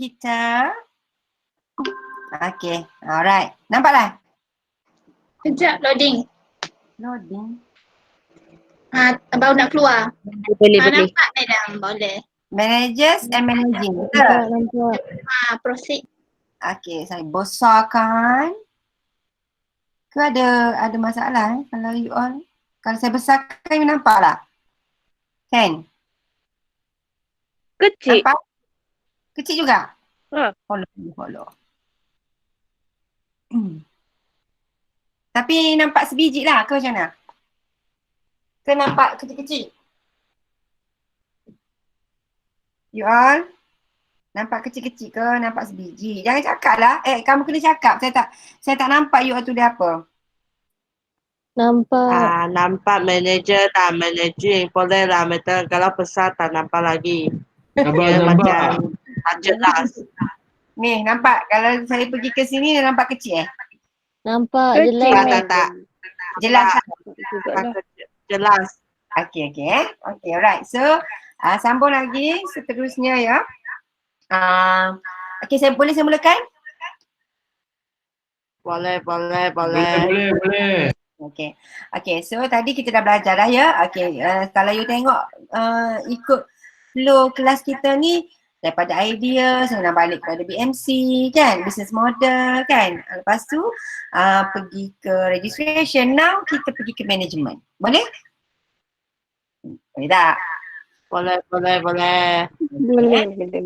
kita. Okay, alright. Nampak lah? Sekejap, loading. Loading. Baru nak keluar. Boleh. Nampak madam, boleh. Managers and managing. Nampak. Proceed. Okay, saya besarkan. Ke ada masalah kalau you all. Kalau saya besarkan, you nampak lah? Kan? Kecil. Nampak? Kecil juga? Ha. Follow. Tapi nampak sebiji lah ke macam mana? Ke nampak kecil-kecil? You all? Nampak kecil-kecil ke nampak sebiji? Jangan cakap lah. Kamu kena cakap. Saya tak nampak you all tu dia apa. Nampak. Nampak manager tak managing. Boleh lah meter kalau besar tak nampak lagi. Dia macam tak jelas. Ni nampak kalau saya pergi ke sini dia nampak kecil Nampak Kecil. jelas. Tak. Jelas tak? Jelas. Okay. Okay, alright. So, sambung lagi seterusnya ya. Okay, boleh saya mulakan? Boleh. Okay, so tadi kita dah belajar dah ya. Okay, kalau you tengok ikut flow kelas kita ni daripada idea, saya nak balik kepada BMC kan, business model kan. Lepas tu pergi ke registration, now kita pergi ke management. Boleh? Boleh tak? Boleh.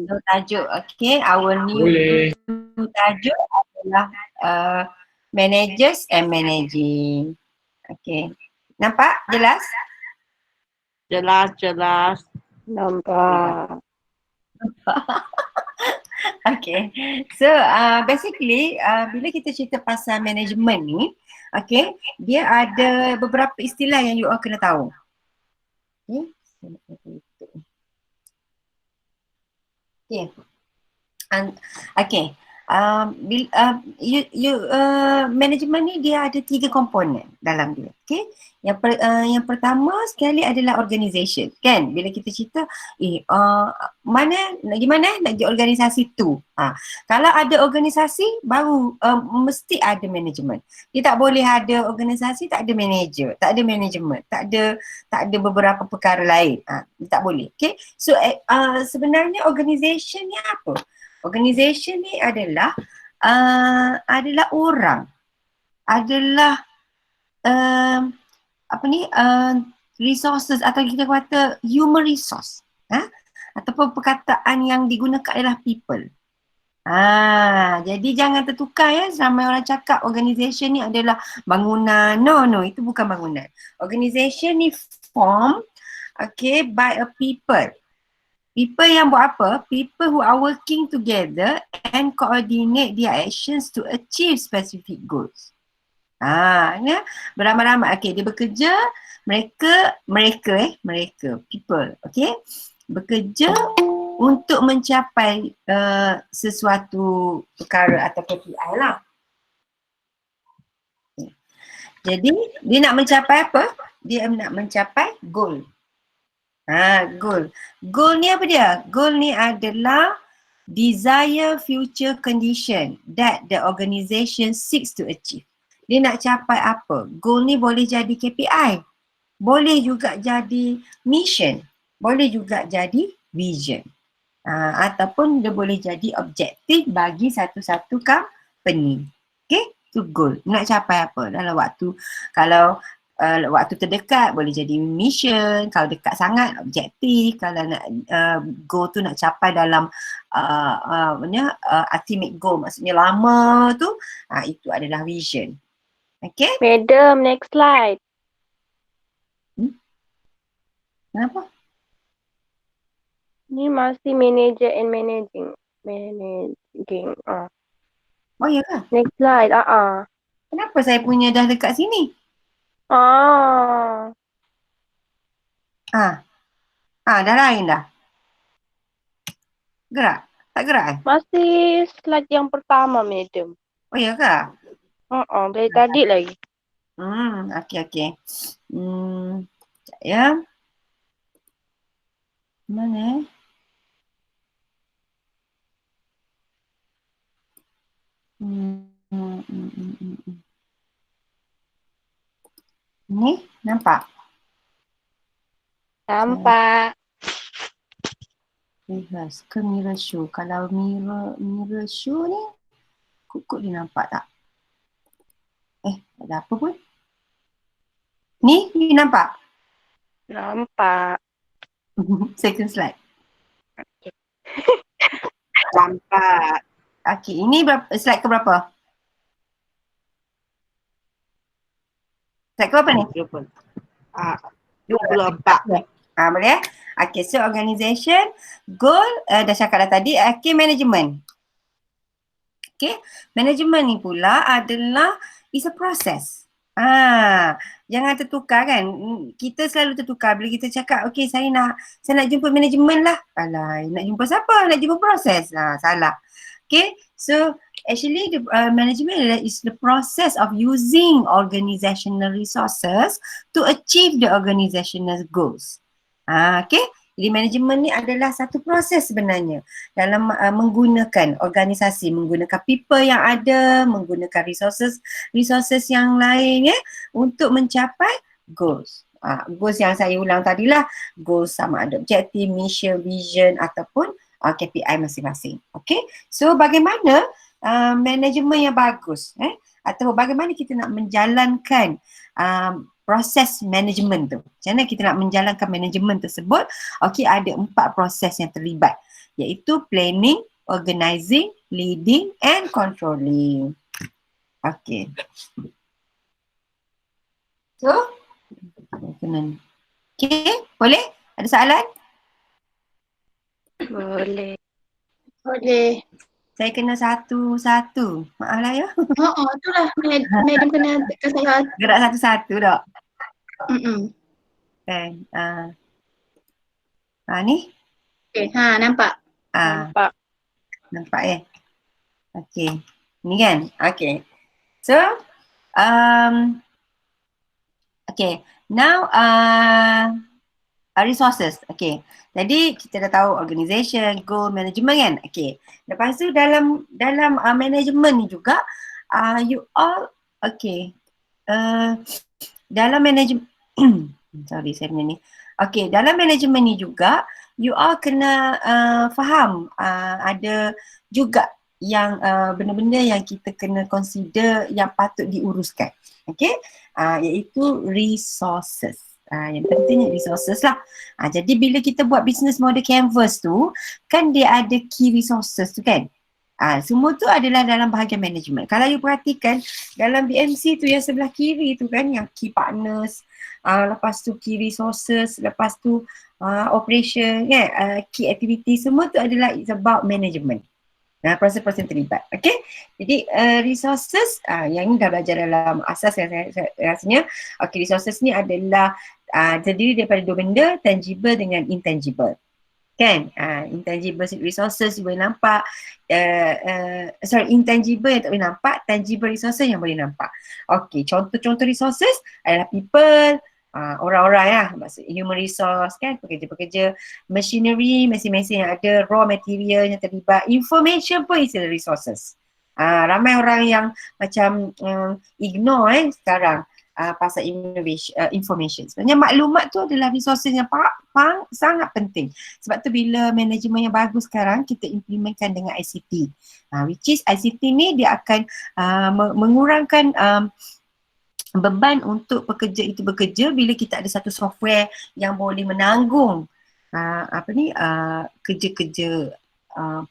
So, tajuk, okay, our new tajuk adalah managers and managing. Okay, nampak? Jelas? Jelas. Nampak. Okay, so basically bila kita cerita pasal management ni, okay, dia ada beberapa istilah yang you all kena tahu. Okay, management ni dia ada 3 komponen dalam dia. Okay, yang pertama sekali adalah organisation kan. Bila kita cerita gimana nak jadi organisasi tu, kalau ada organisasi baru mesti ada management. Dia tak boleh ada organisasi tak ada manager, tak ada management, tak ada beberapa perkara lain, tak boleh. Okay, so sebenarnya organisation ni apa? Organisation ni adalah orang, adalah resources atau kita kata human resource, ataupun perkataan yang digunakan adalah people. Jadi jangan tertukar ya, ramai orang cakap organisation ni adalah bangunan. No, itu bukan bangunan. Organisation ni form by a people. People yang buat apa? People who are working together and coordinate their actions to achieve specific goals. Ya, beramai-ramai. Okay, dia bekerja, mereka, people, okay, bekerja untuk mencapai sesuatu perkara atau KPI lah. Jadi, dia nak mencapai apa? Dia nak mencapai goal. Goal. Goal ni apa dia? Goal ni adalah desire future condition that the organisation seeks to achieve. Dia nak capai apa? Goal ni boleh jadi KPI, boleh juga jadi mission, boleh juga jadi vision, ataupun dia boleh jadi objektif bagi satu-satu company. Okay, tu goal. Nak capai apa dalam waktu, kalau waktu terdekat boleh jadi mission, kalau dekat sangat objektif, kalau nak goal tu nak capai dalam ultimate goal, maksudnya lama tu, itu adalah vision. Okay? Madam, next slide. Kenapa? Ni masih manager and managing. Managing. Oh ya ke? Next slide. Kenapa saya punya dah dekat sini? Dah lain dah. Gerak? Tak gerak eh? Masih slide yang pertama, madam. Oh ya ke? Dari tadi lagi. Okay. Sekejap ya. Mana Ni nampak? Nampak. Rehearse ke mirror show. Kalau mirror show ni kukuk dia nampak tak? Tak ada apa pun. Ni nampak? Nampak. Second slide. Nampak. Okay, ini slide ke berapa? Slide ke berapa ni? 24. Boleh? Okay, so organisation, goal, dah cakap dah tadi. Okay, management. Okay, management ni pula adalah is a process. Jangan tertukar kan. Kita selalu tertukar bila kita cakap, okay saya nak jumpa management lah. Alah, nak jumpa siapa? Nak jumpa proses. Salah. Okay, so actually the management is the process of using organizational resources to achieve the organizational goals. Okay, jadi manajemen ni adalah satu proses sebenarnya dalam menggunakan organisasi, menggunakan people yang ada, menggunakan resources yang lain untuk mencapai goals. Goals yang saya ulang tadilah, goals sama ada objektif, mission, vision ataupun KPI masing-masing. Okay, so bagaimana manajemen yang bagus atau bagaimana kita nak menjalankan proses manajemen tu. Macam mana kita nak menjalankan manajemen tersebut? Okey, ada 4 proses yang terlibat, iaitu planning, organizing, leading and controlling. Okey. So, okey, boleh? Ada soalan? Boleh. Boleh. Saya kena satu-satu. Maaf lah ya. Itulah madam kena tekan saya. Gerak satu-satu tak? Kan. Ni? Okay, nampak. Nampak. Nampak Okay. Ni kan? Okay. So, okay. Now, resources. Okay. Jadi kita dah tahu organisation, goal, management kan? Okay. Lepas tu dalam management ni juga, you all, okay. Dalam management, sorry saya punya ni. Okay, dalam management ni juga, you all kena faham ada juga yang benda-benda yang kita kena consider yang patut diuruskan. Okay, iaitu resources. Yang pentingnya resources lah. Jadi bila kita buat business model canvas tu, kan dia ada key resources tu kan. Semua tu adalah dalam bahagian management. Kalau you perhatikan dalam BMC tu yang sebelah kiri tu kan, yang key partners, lepas tu key resources, lepas tu operation, key activity, semua tu adalah it's about management. Proses-proses terlibat. Okay. Jadi resources, yang ni dah belajar dalam asas yang saya rasanya. Okay, resources ni adalah terdiri daripada 2 benda, tangible dengan intangible. Kan? Intangible resources boleh nampak, intangible yang tak boleh nampak, tangible resources yang boleh nampak. Okay, contoh-contoh resources adalah people, orang-orang lah, maksud human resource kan, pekerja-pekerja, machinery, mesin-mesin yang ada, raw material yang terlibat, information pun is resources. Ramai orang yang macam ignore sekarang pasal information. Sebenarnya maklumat tu adalah resources yang sangat penting. Sebab tu bila manajemen yang bagus sekarang kita implementkan dengan ICT. Which is ICT ni dia akan mengurangkan beban untuk pekerja itu bekerja bila kita ada satu software yang boleh menanggung kerja-kerja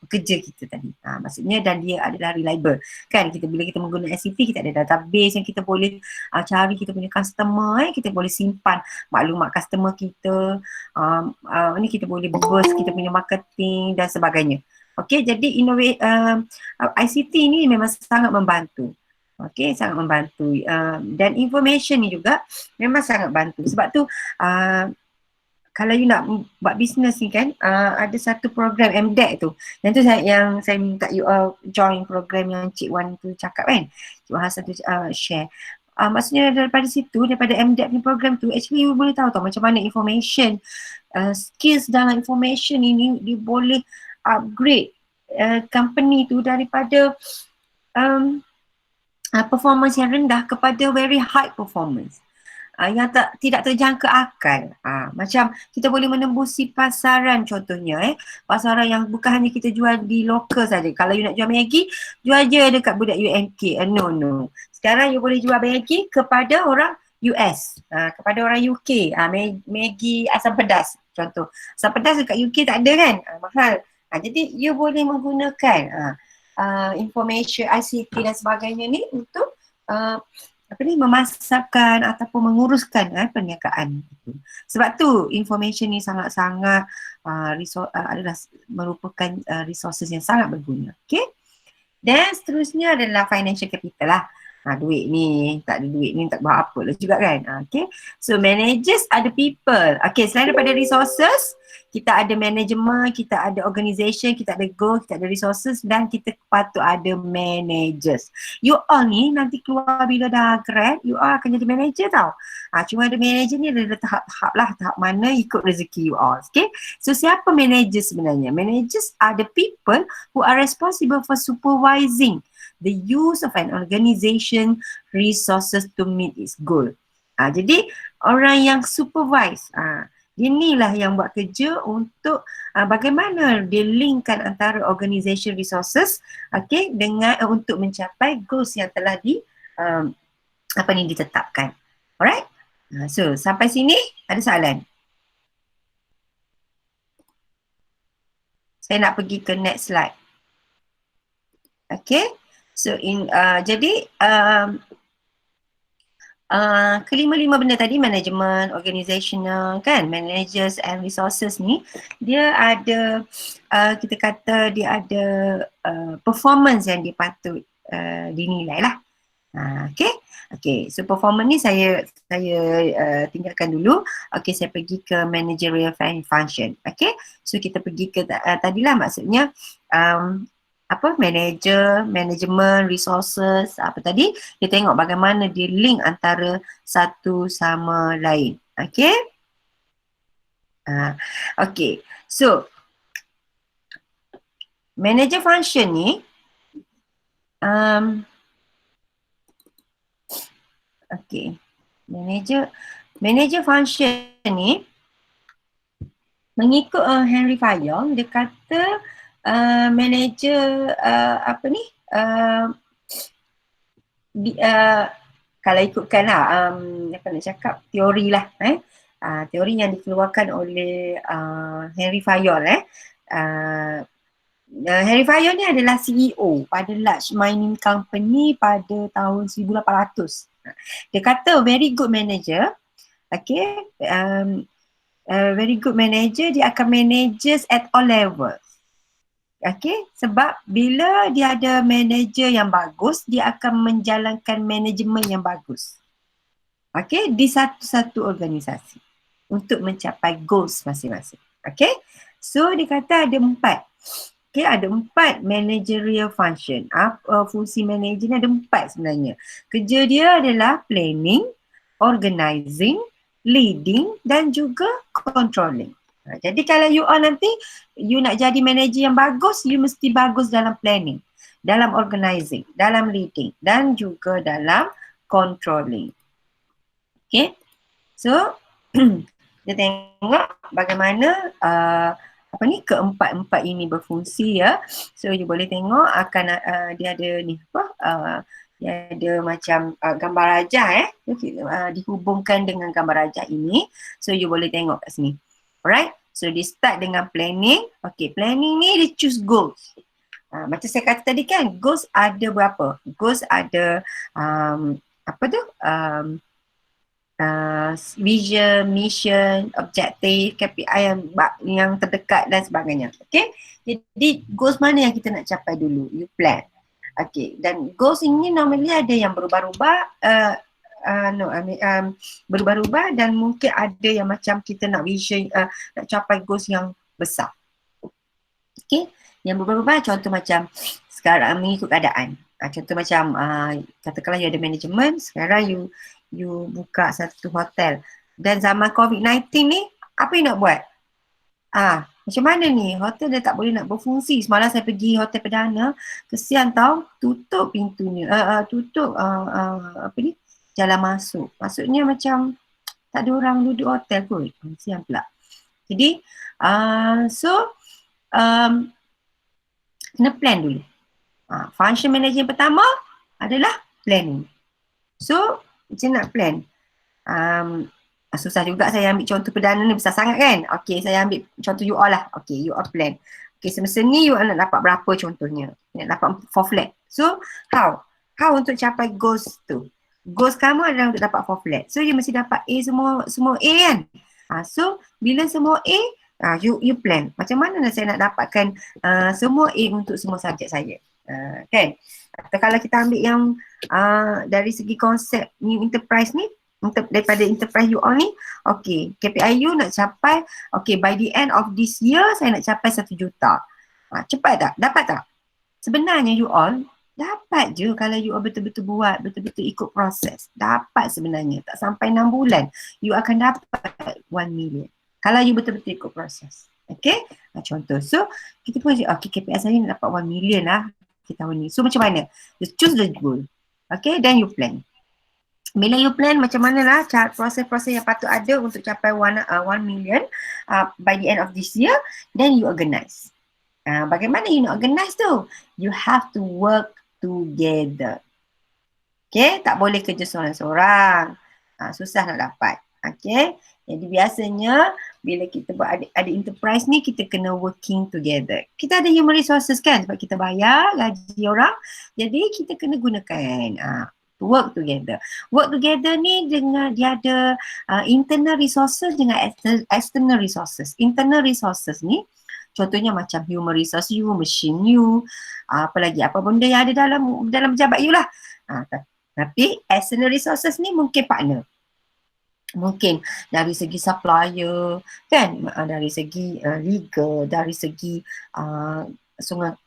pekerja kita tadi. Maksudnya dan dia adalah reliable. Kan bila kita menggunakan ICT kita ada database yang kita boleh cari kita punya customer, kita boleh simpan maklumat customer kita. Ni kita boleh boost kita punya marketing dan sebagainya. Okey, jadi ICT ni memang sangat membantu. Okay, sangat membantu dan information ni juga memang sangat bantu. Sebab tu kalau you nak buat bisnes ni kan, ada satu program MDEC tu. Yang tu saya minta you all join program yang Cik Wan tu cakap kan. Cik Wan Hassan tu share. Maksudnya daripada situ, daripada MDEC ni program tu, actually you boleh tahu macam mana information, skills dalam information ini dia boleh upgrade company tu daripada performance yang rendah kepada very high performance. Yang tidak terjangka akal. Macam kita boleh menembusi pasaran contohnya pasaran yang bukan hanya kita jual di lokal saja. Kalau you nak jual Maggi, jual je dekat budak UMK. No. Sekarang you boleh jual Maggi kepada orang US, kepada orang UK. Maggi asam pedas contoh. Asam pedas dekat UK tak ada kan? Mahal. Jadi you boleh menggunakan information ICT dan sebagainya ni untuk memasarkan ataupun menguruskan perniagaan itu. Sebab tu information ni sangat-sangat adalah merupakan resources yang sangat berguna. Okay. Dan seterusnya adalah financial capital lah. Duit ni, tak ada duit ni tak buat apa lah juga kan. Okay. So managers are the people. Okay, selain daripada resources, kita ada management, kita ada organisation, kita ada goal, kita ada resources dan kita patut ada managers. You all ni nanti keluar bila dah grad, you all akan jadi manager tau. Cuma ada manager ni ada tahap-tahap lah, tahap mana ikut rezeki you all. Okay. So siapa manager sebenarnya? Managers are the people who are responsible for supervising the use of an organization resources to meet its goal. Jadi orang yang supervise, dia ni lah yang buat kerja untuk bagaimana dia linkkan antara organisation resources dengan untuk mencapai goals yang telah ditetapkan. Alright? So sampai sini ada soalan? Saya nak pergi ke next slide. Okay? So jadi kelima-lima benda tadi, management, organizational kan, managers and resources ni, dia ada kita kata dia ada performance yang dipatut dinilai lah. Okay, so performance ni saya tinggalkan dulu. Okay, saya pergi ke managerial function. Okay, so kita pergi ke tadilah maksudnya manager, management, resources, apa tadi, kita tengok bagaimana dia link antara satu sama lain. Okay. Okay, so manager function ni manager function ni mengikut Henry Fayol, dia kata manager kalau ikutkan lah apa nak cakap, teori lah teori yang dikeluarkan oleh Henry Fayol Henry Fayol ni adalah CEO pada large mining company pada tahun 1800. Dia kata very good manager, very good manager, dia akan manages at all levels. Okay, sebab bila dia ada manager yang bagus, dia akan menjalankan manajemen yang bagus. Okay, di satu-satu organisasi untuk mencapai goals masing-masing. Okay, so dia kata ada 4. Okay, ada 4 managerial function. Fungsi manager ni ada 4 sebenarnya. Kerja dia adalah planning, organizing, leading dan juga controlling. Jadi kalau you all nanti, you nak jadi manager yang bagus, you mesti bagus dalam planning, dalam organizing, dalam leading dan juga dalam controlling. Okay, so kita tengok bagaimana keempat-empat ini berfungsi ya. So you boleh tengok akan dia ada ni dia ada macam gambar rajah dihubungkan dengan gambar rajah ini. So you boleh tengok kat sini. Alright, so dia start dengan planning. Okay, planning ni dia choose goals. Macam saya kata tadi kan, goals ada berapa? Goals ada vision, mission, objective, KPI yang terdekat dan sebagainya. Okay, jadi goals mana yang kita nak capai dulu? You plan. Okay, dan goals ini normally ada yang berubah-ubah. Berubah-ubah dan mungkin ada yang macam kita nak vision, nak capai goals yang besar. Okay, yang berubah-ubah contoh macam sekarang mengikut keadaan. Contoh macam katakanlah you ada management, sekarang you buka satu hotel dan zaman COVID-19 ni apa you nak buat? Macam mana ni? Hotel dah tak boleh nak berfungsi. Semalam saya pergi Hotel Perdana, kesian tau, tutup pintunya. Apa ni? Jalan masuk. Maksudnya macam tak ada orang duduk hotel kot. Kesian pula. Jadi, kena plan dulu. Function manager yang pertama adalah planning. So, macam nak plan? Susah juga saya ambil contoh perdana ni, besar sangat kan? Okay, saya ambil contoh you all lah. Okay, you all plan. Okay, semasa ni you all nak dapat berapa contohnya? Nak dapat 4 flat. So, how? How untuk capai goals tu? Goals kamu adalah untuk dapat 4 flat. So, you mesti dapat A semua A kan? So, bila semua A, you plan. Macam mana saya nak dapatkan semua A untuk semua subjek saya? Kan? Atau kalau kita ambil yang dari segi konsep new enterprise ni, daripada enterprise you all ni, okay, KPI you nak capai, okay, by the end of this year saya nak capai 1 juta. Cepat tak? Dapat tak? Sebenarnya you all dapat je kalau you all betul-betul buat, betul-betul ikut proses. Dapat sebenarnya, tak sampai 6 bulan you akan dapat 1 million kalau you betul-betul ikut proses. Okay, contoh. So kita pun okay, KPI saya nak dapat 1 million lah kita tahun ni. So macam mana? You choose the goal. Okay, then you plan. Bila you plan macam mana lah proses-proses yang patut ada untuk capai 1 million by the end of this year, then you organize. Bagaimana you nak organize tu? You have to work together. Okay, tak boleh kerja seorang-seorang. Susah nak dapat. Okay, jadi biasanya bila kita buat ada enterprise ni, kita kena working together. Kita ada human resources kan, sebab kita bayar gaji orang. Jadi kita kena gunakan work together. Work together ni dengan dia ada internal resources dengan external resources. Internal resources ni contohnya macam human resource you, machine you, apa benda yang ada dalam pejabat you lah. Tapi external resources ni mungkin partner. Mungkin dari segi supplier kan, dari segi legal, dari segi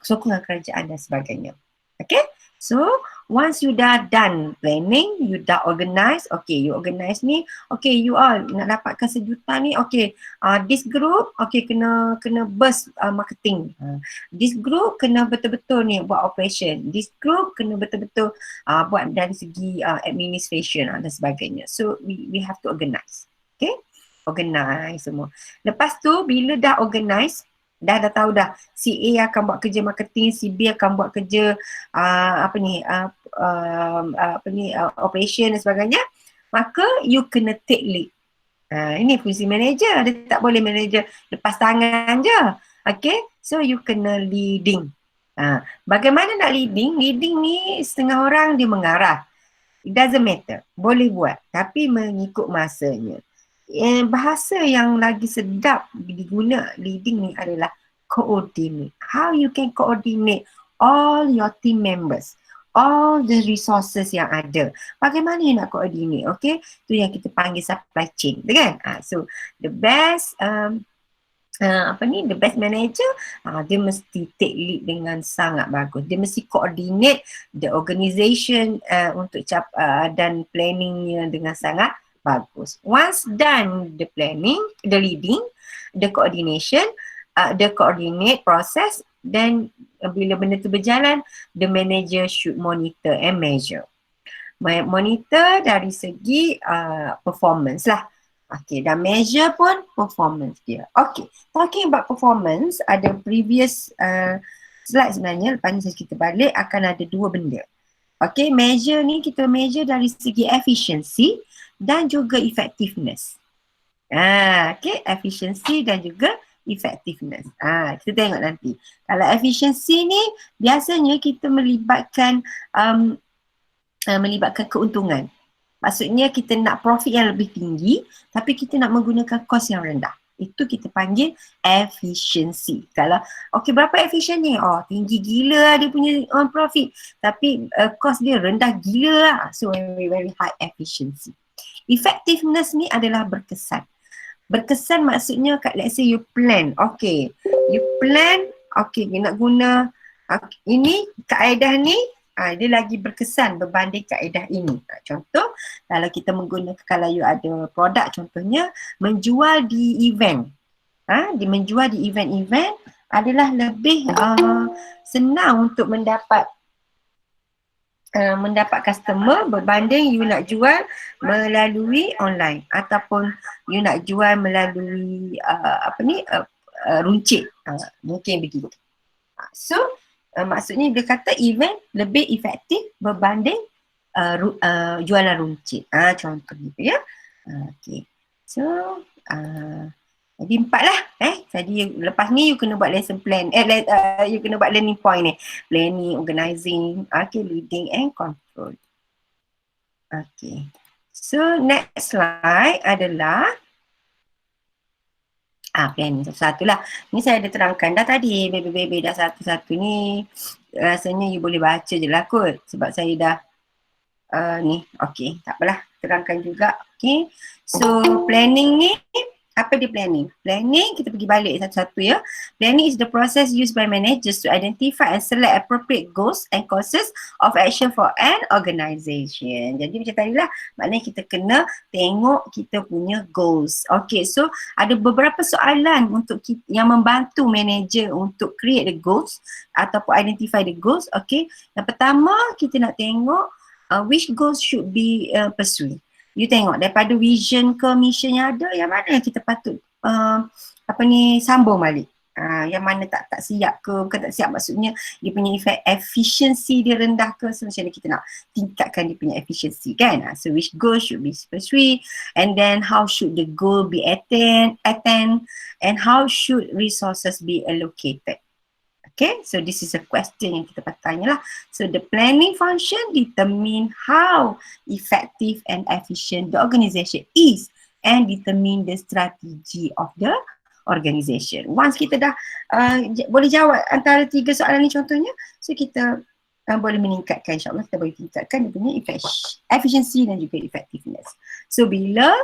sokongan kerajaan dan sebagainya. Okay, so once you dah done planning, you dah organize, okay, you organize ni, okay, you all nak dapatkan 1 juta ni, okay, this group, okay, kena burst marketing, this group kena betul-betul ni buat operation, this group kena betul-betul buat dari segi administration dan sebagainya. So we have to organize. Okay, organize semua. Lepas tu bila dah organize, dah tahu dah si A akan buat kerja marketing, si B akan buat kerja operation dan sebagainya, maka you kena take lead. Ini fungsi manager, dia tak boleh manager lepas tangan je. Okay, so you kena leading. Bagaimana nak leading? Leading ni setengah orang dia mengarah. It doesn't matter, boleh buat, tapi mengikut masanya. Bahasa yang lagi sedap diguna leading ni adalah coordinate. How you can coordinate all your team members, all the resources yang ada. Bagaimana you nak coordinate? Okay, tu yang kita panggil supply chain, kan? So the best the best manager, dia mesti take lead dengan sangat bagus. Dia mesti coordinate the organization untuk dan planningnya dengan sangat bagus. Once done the planning, the leading, the coordination, the coordinate process, then bila benda tu berjalan, the manager should monitor and measure. Monitor dari segi performance lah. Okay, dan measure pun performance dia. Okay, talking about performance, ada previous slide sebenarnya, lepas ni saya cerita balik, akan ada 2 benda. Okay, measure ni kita measure dari segi efficiency dan juga effectiveness. Okay, efficiency dan juga effectiveness. Kita tengok nanti. Kalau efficiency ni biasanya kita melibatkan keuntungan. Maksudnya kita nak profit yang lebih tinggi tapi kita nak menggunakan kos yang rendah. Itu kita panggil efficiency. Kalau okay, berapa efficient ni? Oh, tinggi gila dia punya profit, tapi kos dia rendah gila lah. So very very high efficiency. Effectiveness ni adalah berkesan. Berkesan maksudnya let's say you plan. Okay, you plan, okay, nak guna ini kaedah ni, dia lagi berkesan berbanding kaedah ini. Contoh, kalau kita menggunakan, kalau you ada produk contohnya menjual di event. Dia menjual di event-event adalah lebih senang untuk mendapat customer berbanding you nak jual melalui online ataupun you nak jual melalui runcit. Mungkin begitu. So maksudnya dia kata event lebih efektif berbanding jualan runcit. Contoh gitu ya. Okay. So jadi 4 lah. Jadi lepas ni you kena buat lesson plan. You kena buat learning point ni. Planning, organizing, leading and control. Okay. So next slide adalah planning satu-satu lah. Ni saya ada terangkan dah tadi. Baby dah satu-satu ni. Rasanya you boleh baca je lah kot. Sebab saya dah ni. Okay. Tak apalah. Terangkan juga. Okay. So planning ni. Apa dia planning? Planning, kita pergi balik satu-satu ya. Planning is the process used by managers to identify and select appropriate goals and courses of action for an organisation. Jadi macam tadi lah, maknanya kita kena tengok kita punya goals. Okay, so ada beberapa soalan untuk yang membantu manager untuk create the goals ataupun identify the goals. Okay, yang pertama kita nak tengok which goals should be pursued. You tengok daripada vision ke mission yang ada, yang mana yang kita patut sambung balik. Yang mana tak siap ke, bukan tak siap maksudnya dia punya efficiency dia rendah ke. So macam mana kita nak tingkatkan dia punya efficiency kan. So which goal should be pursued, and then how should the goal be attained, and how should resources be allocated. Okay, so this is a question yang kita patut tanya lah. So the planning function determine how effective and efficient the organisation is and determine the strategy of the organisation. Once kita dah boleh jawab antara 3 soalan ni contohnya, so kita boleh meningkatkan, insyaAllah kita boleh tingkatkan dia punya efficiency dan juga effectiveness. So bila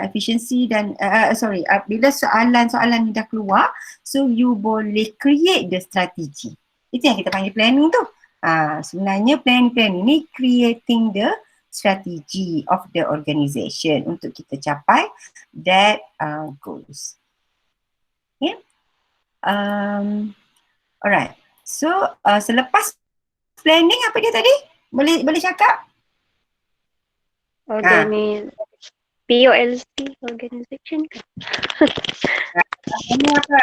efficiency dan bila soalan-soalan ni dah keluar, so you boleh create the strategy. Itu yang kita panggil planning tu. Sebenarnya plan ini creating the strategy of the organisation untuk kita capai that goals. Okay. Alright. So selepas planning apa dia tadi? Boleh cakap? POLC organization. Ini apa?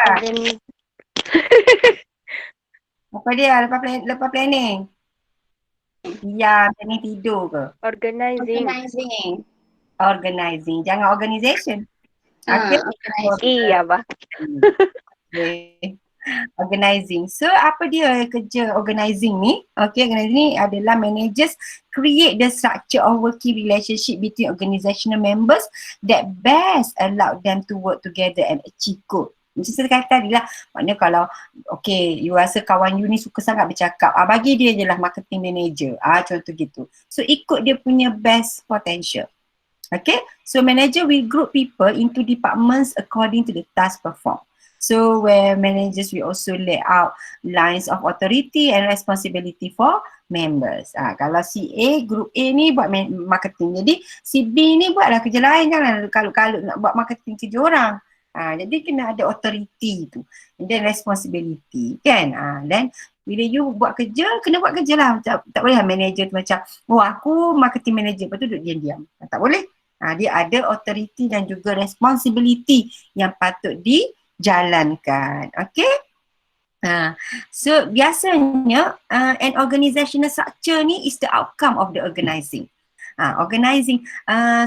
Apa dia lepas planning? Ya, planning tidur ke? Organizing. Jangan organisation. Iya, bah. Organizing. So apa dia kerja organizing ni? Okay, organizing ni adalah managers create the structure of working relationship between organizational members that best allow them to work together and achieve goal. Macam saya kata tadi lah, maknanya kalau you rasa kawan you ni suka sangat bercakap, bagi dia je lah marketing manager, contoh gitu. So ikut dia punya best potential. Okay, so manager will group people into departments according to the task performed. So where managers will also lay out lines of authority and responsibility for members. Kalau si A, group A ni buat marketing. Jadi si B ni buatlah kerja lain, jangan kalau nak buat marketing kerja orang. Jadi kena ada authority tu. And then responsibility kan. Dan bila you buat kerja, kena buat kerja lah. Tak boleh lah manager tu macam, aku marketing manager, lepas tu duduk diam-diam. Tak boleh. Dia ada authority dan juga responsibility yang patut dijalankan. Okay. So biasanya an organizational structure ni is the outcome of the organizing. Organizing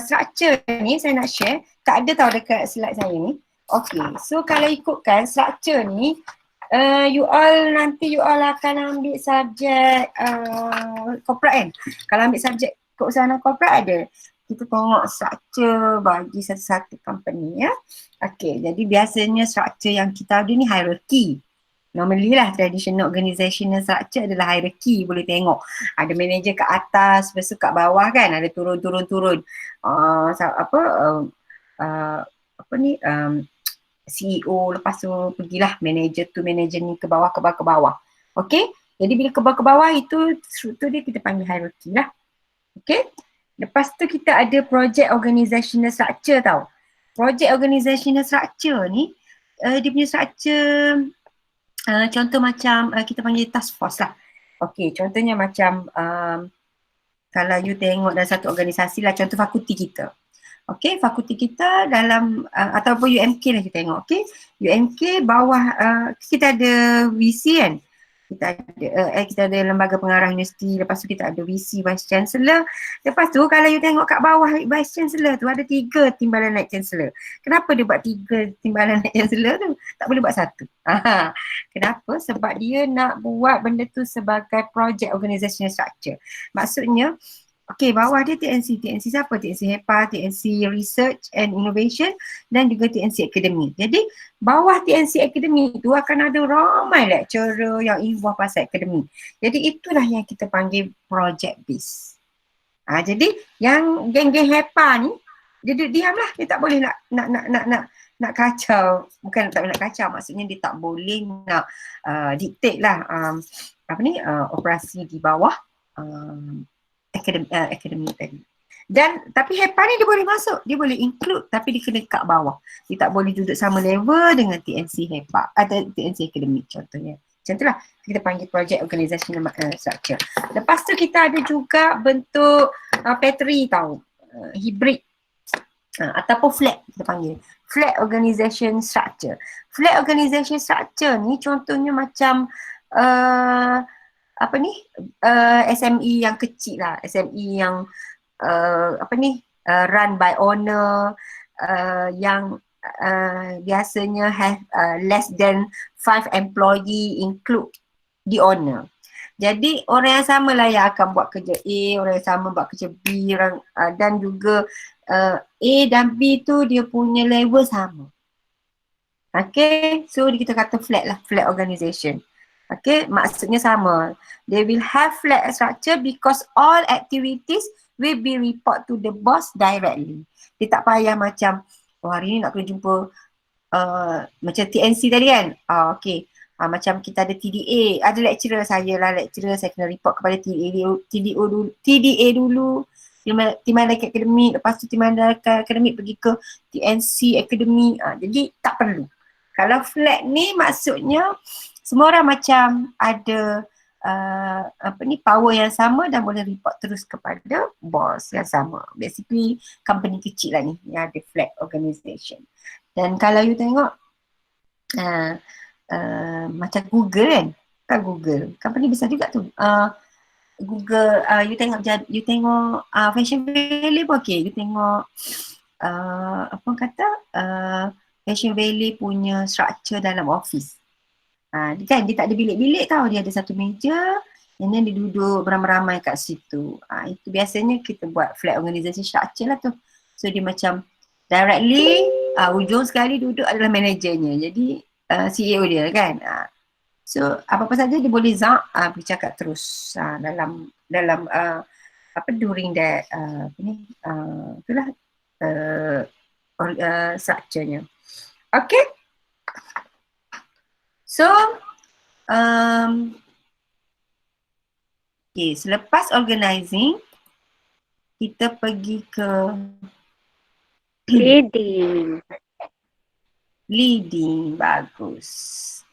structure ni saya nak share, tak ada tau dekat slide saya ni. Okay, so kalau ikutkan structure ni, you all akan ambil subjek corporate kan. Kalau ambil subjek keusahawan corporate ada. Kita tengok structure bagi satu-satu company ya. Okay, jadi biasanya structure yang kita ada ni hierarchy. Normally lah traditional organizational structure adalah hierarchy, boleh tengok. Ada manager kat atas, lepas tu kat bawah kan, ada turun-turun-turun. CEO, lepas tu pergilah manager tu manager ni ke bawah. Okay, jadi bila ke bawah itu struktur dia kita panggil hierarchy lah. Okay. Lepas tu kita ada project organizational structure tau. Project organizational structure ni dia punya structure contoh macam kita panggil task force lah. Okey, contohnya macam kalau you tengok dalam satu organisasi lah, contoh fakulti kita. Okey, fakulti kita dalam ataupun UMK lah kita tengok. Okey, UMK bawah kita ada VC kan. Kita ada lembaga pengarah universiti, lepas tu kita ada VC, Vice Chancellor. Lepas tu kalau you tengok kat bawah Vice Chancellor tu ada 3 timbalan naik Chancellor. Kenapa dia buat 3 timbalan naik Chancellor tu? Tak boleh buat 1. Kenapa? Sebab dia nak buat benda tu sebagai project organizational structure. Maksudnya okey, bawah dia TNC. TNC siapa? TNC HEPA, TNC Research and Innovation dan juga TNC Academy. Jadi bawah TNC Academy tu akan ada ramai lecturer yang involve pasal akademi. Jadi itulah yang kita panggil project base. Jadi yang geng-geng HEPA ni dia duduk diam lah. Dia tak boleh nak kacau. Bukan tak boleh nak kacau, maksudnya dia tak boleh nak dictate lah operasi di bawah akademi tadi. Dan tapi HEPA ni dia boleh masuk, dia boleh include tapi dia kena kat bawah. Dia tak boleh duduk sama level dengan TNC HEPA atau TNC Academic contohnya. Macam itulah kita panggil project organizational structure. Lepas tu kita ada juga bentuk Petri tau, hybrid ataupun flat kita panggil. Flat organization structure. Flat organization structure ni contohnya macam SME yang kecil lah, SME yang run by owner, yang biasanya have less than 5 employee include the owner. Jadi orang yang sama lah yang akan buat kerja A, orang yang sama buat kerja B, dan juga A dan B tu dia punya level sama. Okay, so kita kata flat lah, flat organization. Okay, maksudnya sama. They will have flat structure because all activities will be report to the boss directly. Dia tak payah macam, hari ni nak kena jumpa macam TNC tadi kan. Okay, macam kita ada TDA, ada lecturer saya kena report kepada TDA dulu. Timbalan akademik, lepas tu timbalan akademik pergi ke TNC akademik. Jadi tak perlu. Kalau flat ni maksudnya semua orang macam ada power yang sama dan boleh report terus kepada bos yang sama. Basically company kecil lah ni yang ada flat organization. Dan kalau you tengok macam Google kan Google, company besar juga tu. Google, you tengok Fashion Valley pun okay. You tengok Fashion Valley punya structure dalam office. Dia tak ada bilik-bilik tau, dia ada satu meja and then dia duduk beramai-ramai kat situ. Itu biasanya kita buat flat organization structure lah tu. So dia macam directly ujung sekali duduk adalah managernya, jadi CEO dia kan. So apa-apa saja dia boleh bercakap terus dalam during that itulah structure-nya. Okay. So, selepas organizing, kita pergi ke leading, bagus.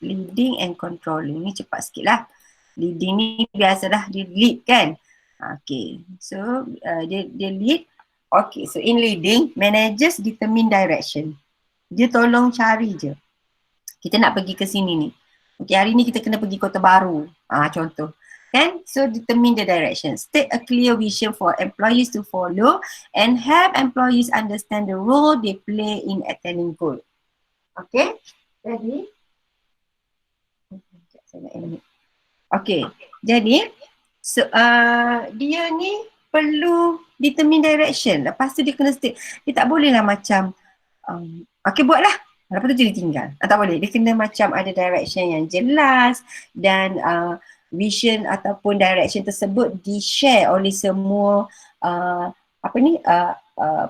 Leading and controlling ni cepat sikit lah. Leading ni biasalah dia lead kan. Okay, so dia lead. Okay, so in leading, managers determine direction. Dia tolong cari je. Kita nak pergi ke sini ni. Okay, hari ni kita kena pergi Kota Baru. Contoh. Kan? So, determine the direction. State a clear vision for employees to follow and help employees understand the role they play in attaining goal. Okay? Jadi, okay. Jadi, so, dia ni perlu determine direction. Lepas tu dia kena state. Dia tak boleh lah macam, okay, buatlah. Lepas tu dia tinggal. Tak boleh. Dia kena macam ada direction yang jelas dan vision ataupun direction tersebut di-share oleh semua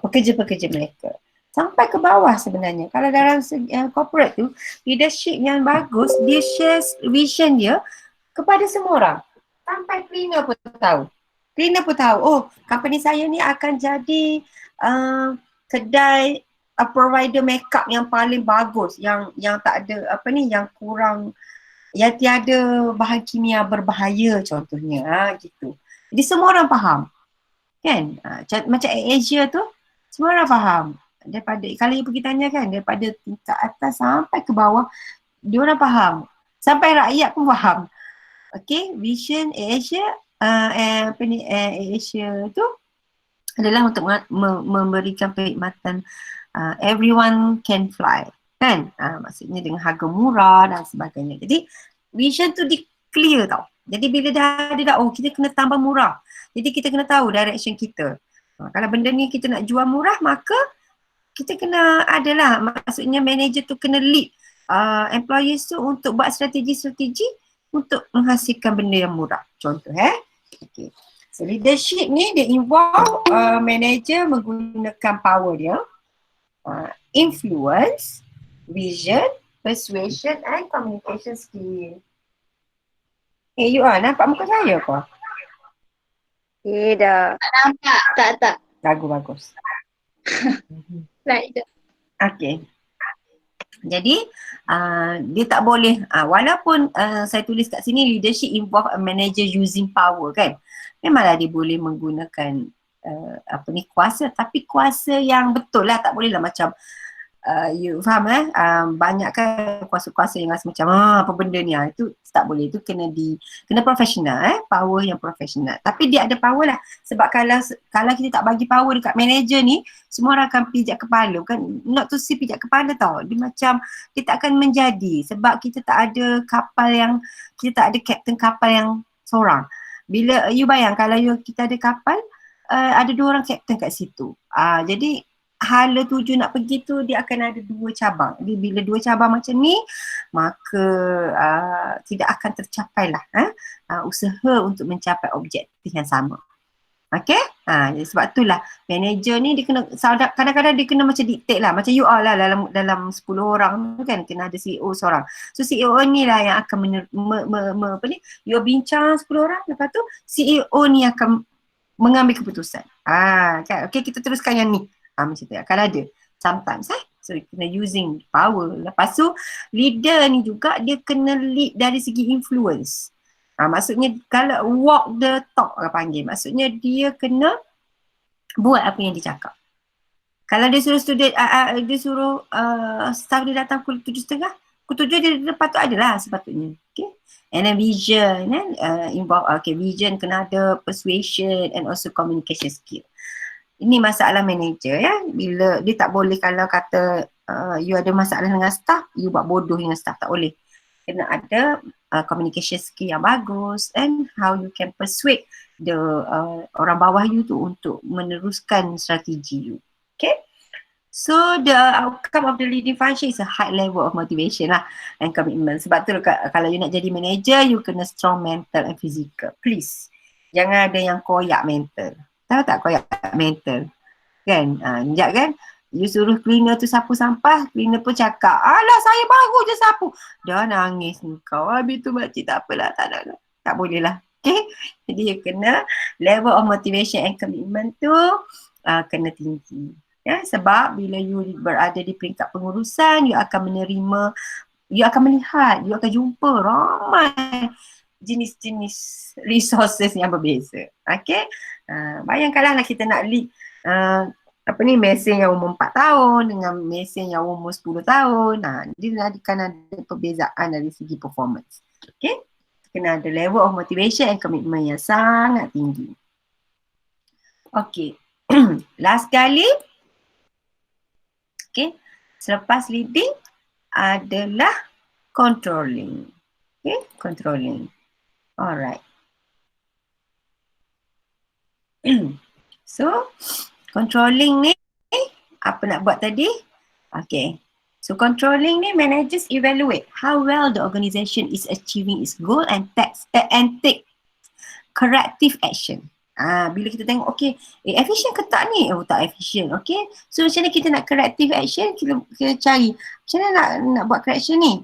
pekerja-pekerja mereka. Sampai ke bawah sebenarnya. Kalau dalam corporate tu, leadership yang bagus, dia share vision dia kepada semua orang. Sampai cleaner pun tahu. Cleaner pun tahu, oh company saya ni akan jadi kedai provider makeup yang paling bagus, yang tak ada yang kurang, yang tiada bahan kimia berbahaya contohnya, gitu. Jadi semua orang faham, kan? Macam Asia tu semua orang faham. Daripada kalau you pergi tanya kan, daripada tingkat atas sampai ke bawah, dia orang faham. Sampai rakyat pun faham. Okay, Vision Asia, Asia tu adalah untuk memberikan perkhidmatan everyone can fly, kan? Maksudnya dengan harga murah dan sebagainya. Jadi vision tu di clear tau. Jadi bila dah ada kita kena tambah murah. Jadi kita kena tahu direction kita. Kalau benda ni kita nak jual murah, maka kita kena adalah, maksudnya manager tu kena lead employees tu untuk buat strategi-strategi untuk menghasilkan benda yang murah. Contoh okay. So leadership ni dia involve manager menggunakan power dia, influence, vision, persuasion and communication skill. You nampak muka saya ke? Tidak. Tak nampak. Tak. Bagus. Slide je. Okay. Jadi dia tak boleh, walaupun saya tulis kat sini leadership involve a manager using power, kan? Memanglah dia boleh menggunakan kuasa, tapi kuasa yang betul lah, tak boleh lah macam you faham banyak kan kuasa-kuasa yang rasa macam apa benda ni, itu tak boleh, itu kena profesional, power yang profesional. Tapi dia ada power lah, sebab kalau kita tak bagi power dekat manager ni, semua orang akan pijak kepala, kan? Not to say pijak kepala tau, dia macam dia tak akan menjadi, sebab kita tak ada kita tak ada kapten kapal yang seorang. Bila you bayang kalau kita ada kapal, ada 2 orang kapten kat situ. Jadi hala tuju nak pergi tu dia akan ada 2 cabang. Jadi bila 2 cabang macam ni, maka tidak akan tercapai lah usaha untuk mencapai objektif yang sama. Okay? Sebab itulah manager ni dia kena, kadang-kadang dia kena macam dictate lah, macam you all lah dalam 10 orang tu kan, kena ada CEO seorang. So CEO ni lah yang akan you bincang 10 orang, lepas tu CEO ni akan mengambil keputusan. Kan? Okay, kita teruskan yang ni. Macam tu akan ada sometimes so kena using power. Lepas tu leader ni juga dia kena lead dari segi influence. Maksudnya kalau walk the talk orang panggil, maksudnya dia kena buat apa yang dia cakap. Kalau dia suruh student, dia suruh staff dia datang pukul 7.30, pukul 7 dia patut ada lah sepatutnya. Okay. And then vision involve, vision kena ada persuasion and also communication skill. Ini masalah manager bila dia tak boleh kalau kata you ada masalah dengan staff, you buat bodoh dengan staff, tak boleh. Kena ada communication skill yang bagus and how you can persuade the orang bawah you tu untuk meneruskan strategi you. Okay. So the outcome of the leading function is a high level of motivation lah and commitment. Sebab tu kalau you nak jadi manager, you kena strong mental and physical. Please. Jangan ada yang koyak mental. Tahu tak koyak mental? Kan? Sekejap kan? You suruh cleaner tu sapu sampah, cleaner pun cakap, alah saya baru je sapu. Dah nangis ni kau. Habis tu makcik tak apalah, tak boleh lah. Okay? Jadi you kena level of motivation and commitment tu kena tinggi. Ya, sebab bila you berada di peringkat pengurusan, you akan menerima, you akan melihat, you akan jumpa ramai jenis-jenis resources yang berbeza. Okay? Bayangkanlah kita nak lead mesin yang umur 4 tahun dengan mesin yang umur 10 tahun. Dia akan ada perbezaan dari segi performance. Okay? Kena ada level of motivation and commitment yang sangat tinggi. Okay. Last kali. Okay. Selepas leading adalah controlling. Okay. Controlling. Alright. So, controlling ni, apa nak buat tadi? Okay. So, controlling ni, managers evaluate how well the organisation is achieving its goal and take corrective action. Bila kita tengok, efficient ke tak ni? Oh, tak efficient. Okay. So, macam mana kita nak corrective action? Kita cari. Macam mana nak buat correction ni?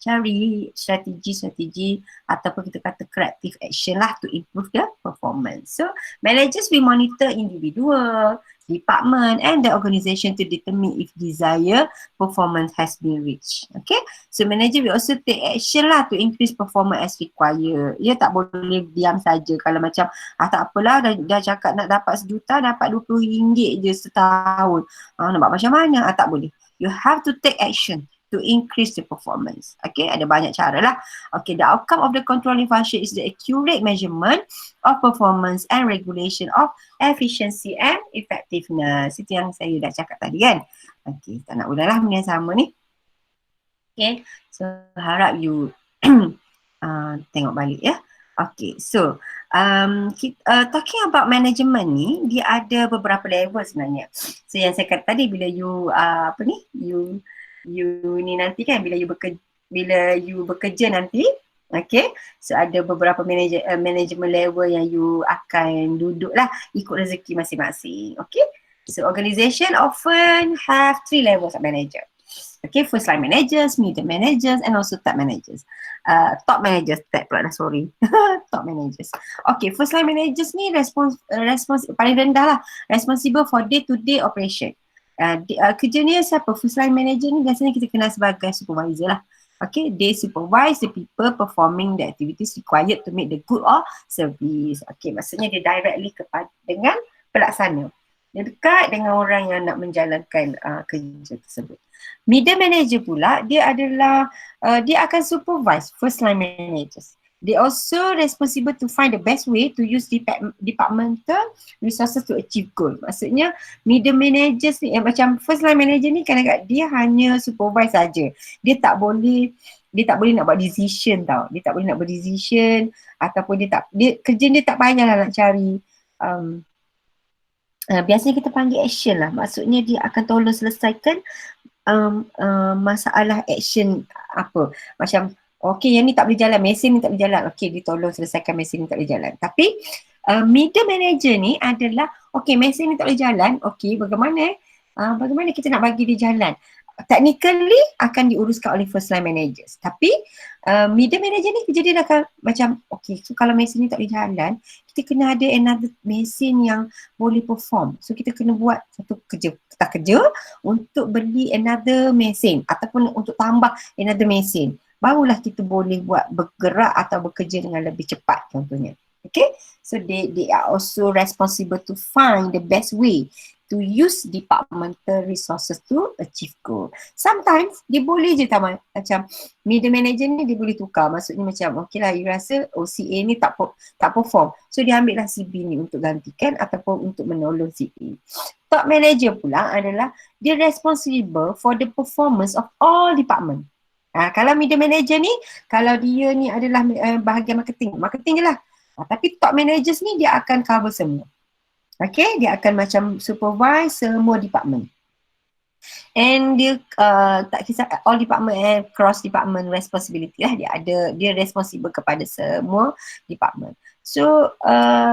Cari strategi ataupun kita kata corrective action lah to improve the performance. So, managers will monitor individual, department and the organisation to determine if desired performance has been reached. Okay, so manager will also take action lah to increase performance as required. Dia tak boleh diam saja. Kalau macam tak apalah, dah cakap nak dapat 1 juta, dapat RM20 je setahun. Nak buat macam mana? Tak boleh. You have to take action to increase the performance. Okay, ada banyak cara lah. Okay, the outcome of the controlling function is the accurate measurement of performance and regulation of efficiency and effectiveness. Itu yang saya dah cakap tadi kan. Okay, tak nak ulang lah benda yang sama ni. Okay, so harap you tengok balik ya. Okay, so talking about management ni, dia ada beberapa level sebenarnya. So yang saya kata tadi, bila you you ni nanti kan, bila you bekerja nanti, okay, so ada beberapa management level yang you akan duduk lah ikut rezeki masing-masing. Okay, so organisation often have 3 levels of manager. Okay, first line managers, middle managers and also top managers. Top managers, top managers. Okay, first line managers ni paling rendah lah, responsible for day to day operation. Kerja ni siapa? First line manager ni biasanya kita kenal sebagai supervisor lah. Okay, they supervise the people performing the activities required to make the good or service. Okay, maksudnya dia directly dengan pelaksana. Dia dekat dengan orang yang nak menjalankan kerja tersebut. Middle manager pula, dia adalah dia akan supervise first line managers. They also responsible to find the best way to use departmental resources to achieve goal. Maksudnya middle managers ni, macam first line manager ni kadang-kadang dia hanya supervise saja. Dia tak boleh nak buat decision tau. Dia tak boleh nak buat decision ataupun kerja dia tak payahlah nak cari biasanya kita panggil action lah. Maksudnya dia akan tolong selesaikan masalah action apa. Macam okey, yang ni tak boleh jalan, mesin ni tak boleh jalan. Okey, dia tolong selesaikan mesin ni tak boleh jalan. Tapi middle manager ni adalah okey, mesin ni tak boleh jalan. Okey, bagaimana kita nak bagi dia jalan? Technically akan diuruskan oleh first line managers. Tapi middle manager ni kerja dia akan macam okey, so kalau mesin ni tak boleh jalan, kita kena ada another mesin yang boleh perform. So kita kena buat satu kerja untuk beli another mesin ataupun untuk tambah another mesin. Barulah kita boleh bergerak atau bekerja dengan lebih cepat contohnya. Okay, so they are also responsible to find the best way to use departmental resources to achieve goal. Sometimes dia boleh je macam middle manager ni dia boleh tukar. Maksudnya macam okay lah, you rasa CA ni tak perform, so dia ambil lah CB ni untuk gantikan ataupun untuk menolong CA. Top manager pula adalah dia responsible for the performance of all department. Kalau middle manager ni, kalau dia ni adalah bahagian marketing je lah. Tapi top managers ni dia akan cover semua. Okay, dia akan macam supervise semua department. And dia tak kisah all department and cross department responsibility lah. Dia responsible kepada semua department. So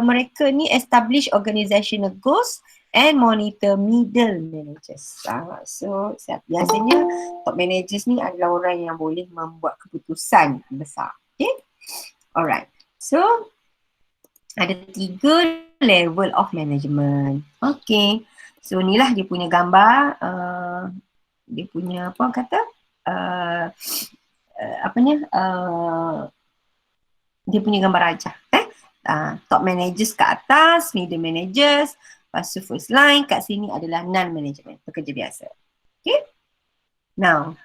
mereka ni establish organizational goals and monitor middle managers. So biasanya top managers ni adalah orang yang boleh membuat keputusan besar. Okay, alright. So ada 3 level of management. Okay, so inilah dia punya gambar. Dia punya apa kata? Dia punya gambar rajah. Top managers kat atas, middle managers, lepas tu first line, kat sini adalah non-management, pekerja biasa. Okay, now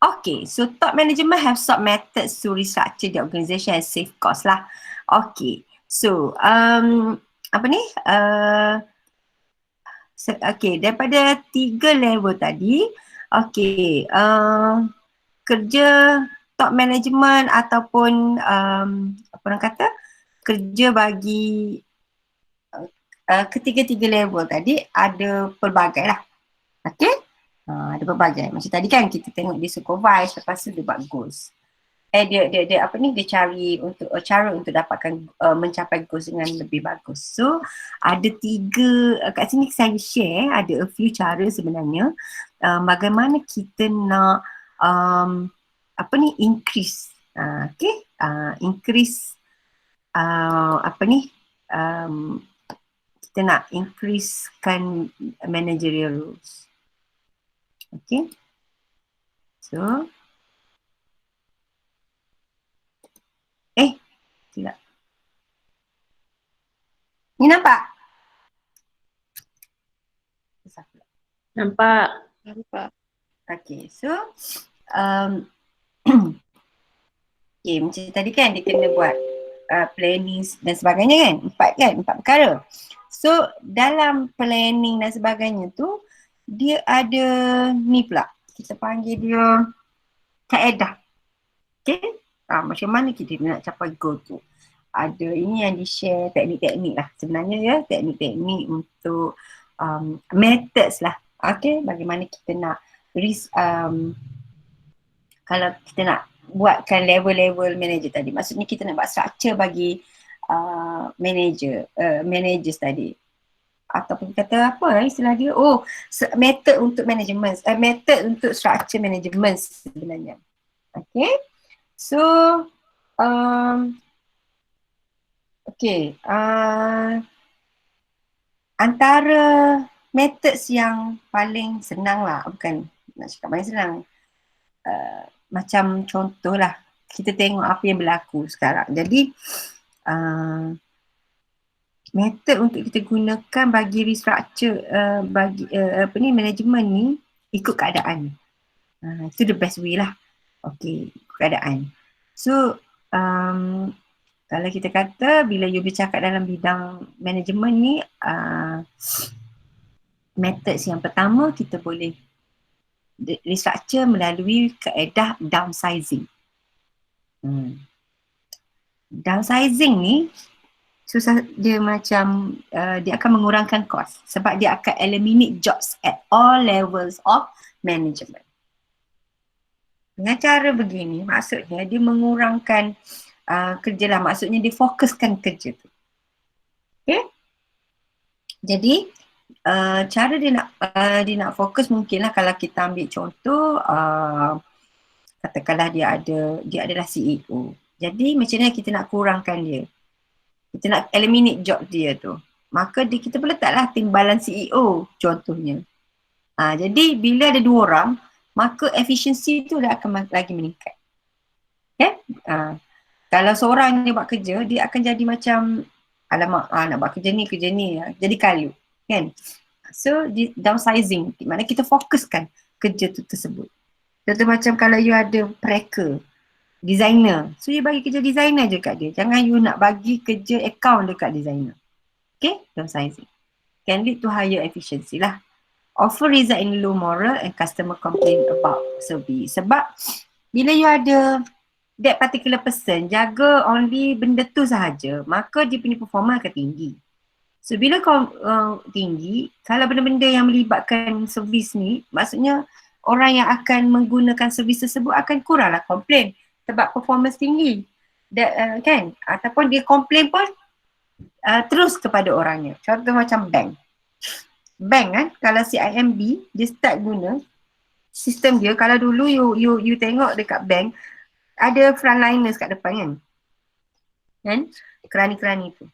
okay, so top management have sought methods to restructure the organisation and save cost lah. Okay, so okay, daripada 3 level tadi, okay, kerja top management ataupun apa orang kata, kerja bagi ketiga-tiga level tadi ada pelbagai lah. Okay, ada pelbagai. Macam tadi kan kita tengok dia supervise, lepas tu dia buat goals. Dia cari cara untuk dapatkan mencapai goals dengan lebih bagus. So ada 3 kat sini saya share, ada a few cara sebenarnya bagaimana kita nak increase increase apa ni, kita nak increasekan managerial roles. Okay. So, tidak. Ni nampak? Nampak. Nampak. Okay, so okay, macam tadi kan dia kena buat planning dan sebagainya kan? Empat perkara. So, dalam planning dan sebagainya tu, dia ada ni pula. Kita panggil dia kaedah. Okay? Macam mana kita nak capai goal tu. Ada ini yang di-share teknik-teknik lah. Sebenarnya ya, teknik-teknik untuk methods lah. Okay, bagaimana kita nak kalau kita nak buatkan level-level manager tadi. Maksudnya kita nak buat structure bagi managers tadi. Ataupun kata apa istilah dia? Method untuk management. Method untuk structure management sebenarnya. Okay. So, antara methods yang paling senang lah, bukan nak cakap paling senang. Macam contoh lah, kita tengok apa yang berlaku sekarang. Jadi, method untuk kita gunakan bagi restructure, bagi management ni, ikut keadaan. Itu the best way lah. Okay, ikut keadaan. So, kalau kita kata bila you bercakap dalam bidang management ni, methods yang pertama kita boleh restructure melalui kaedah downsizing. Downsizing ni susah, dia macam dia akan mengurangkan kos sebab dia akan eliminate jobs at all levels of management. Dengan cara begini, maksudnya dia mengurangkan kerja lah, maksudnya dia fokuskan kerja tu. Okay? Jadi, cara dia nak fokus mungkinlah kalau kita ambil contoh, katakanlah dia adalah CEO. Jadi macam mana kita nak kurangkan dia? Kita nak eliminate job dia tu. Maka kita boleh letaklah timbalan CEO contohnya. Jadi bila ada 2 orang, maka efisiensi tu dia akan lagi meningkat. Okay? Kalau seorang dia buat kerja, dia akan jadi macam alamak, nak buat kerja ni, jadi kayu. Kan? So, downsizing, di mana kita fokuskan kerja tu tersebut. Contoh macam kalau you ada preker, designer, so you bagi kerja designer je kat dia. Jangan you nak bagi kerja account dekat designer. Okay? Downsizing. Can lead to higher efficiency lah. Offer result in low moral and customer complain about service. Sebab bila you ada that particular person jaga only benda tu sahaja, maka dia punya performa akan tinggi. So bila kau tinggi, kalau benda-benda yang melibatkan servis ni, maksudnya orang yang akan menggunakan servis tersebut akan kuranglah komplain sebab performance tinggi. Kan? Ataupun dia komplain pun terus kepada orangnya. Contoh macam bank. Bank kan, kalau CIMB dia start guna sistem dia, kalau dulu you tengok dekat bank ada frontliners kat depan kan, kerani-kerani tu.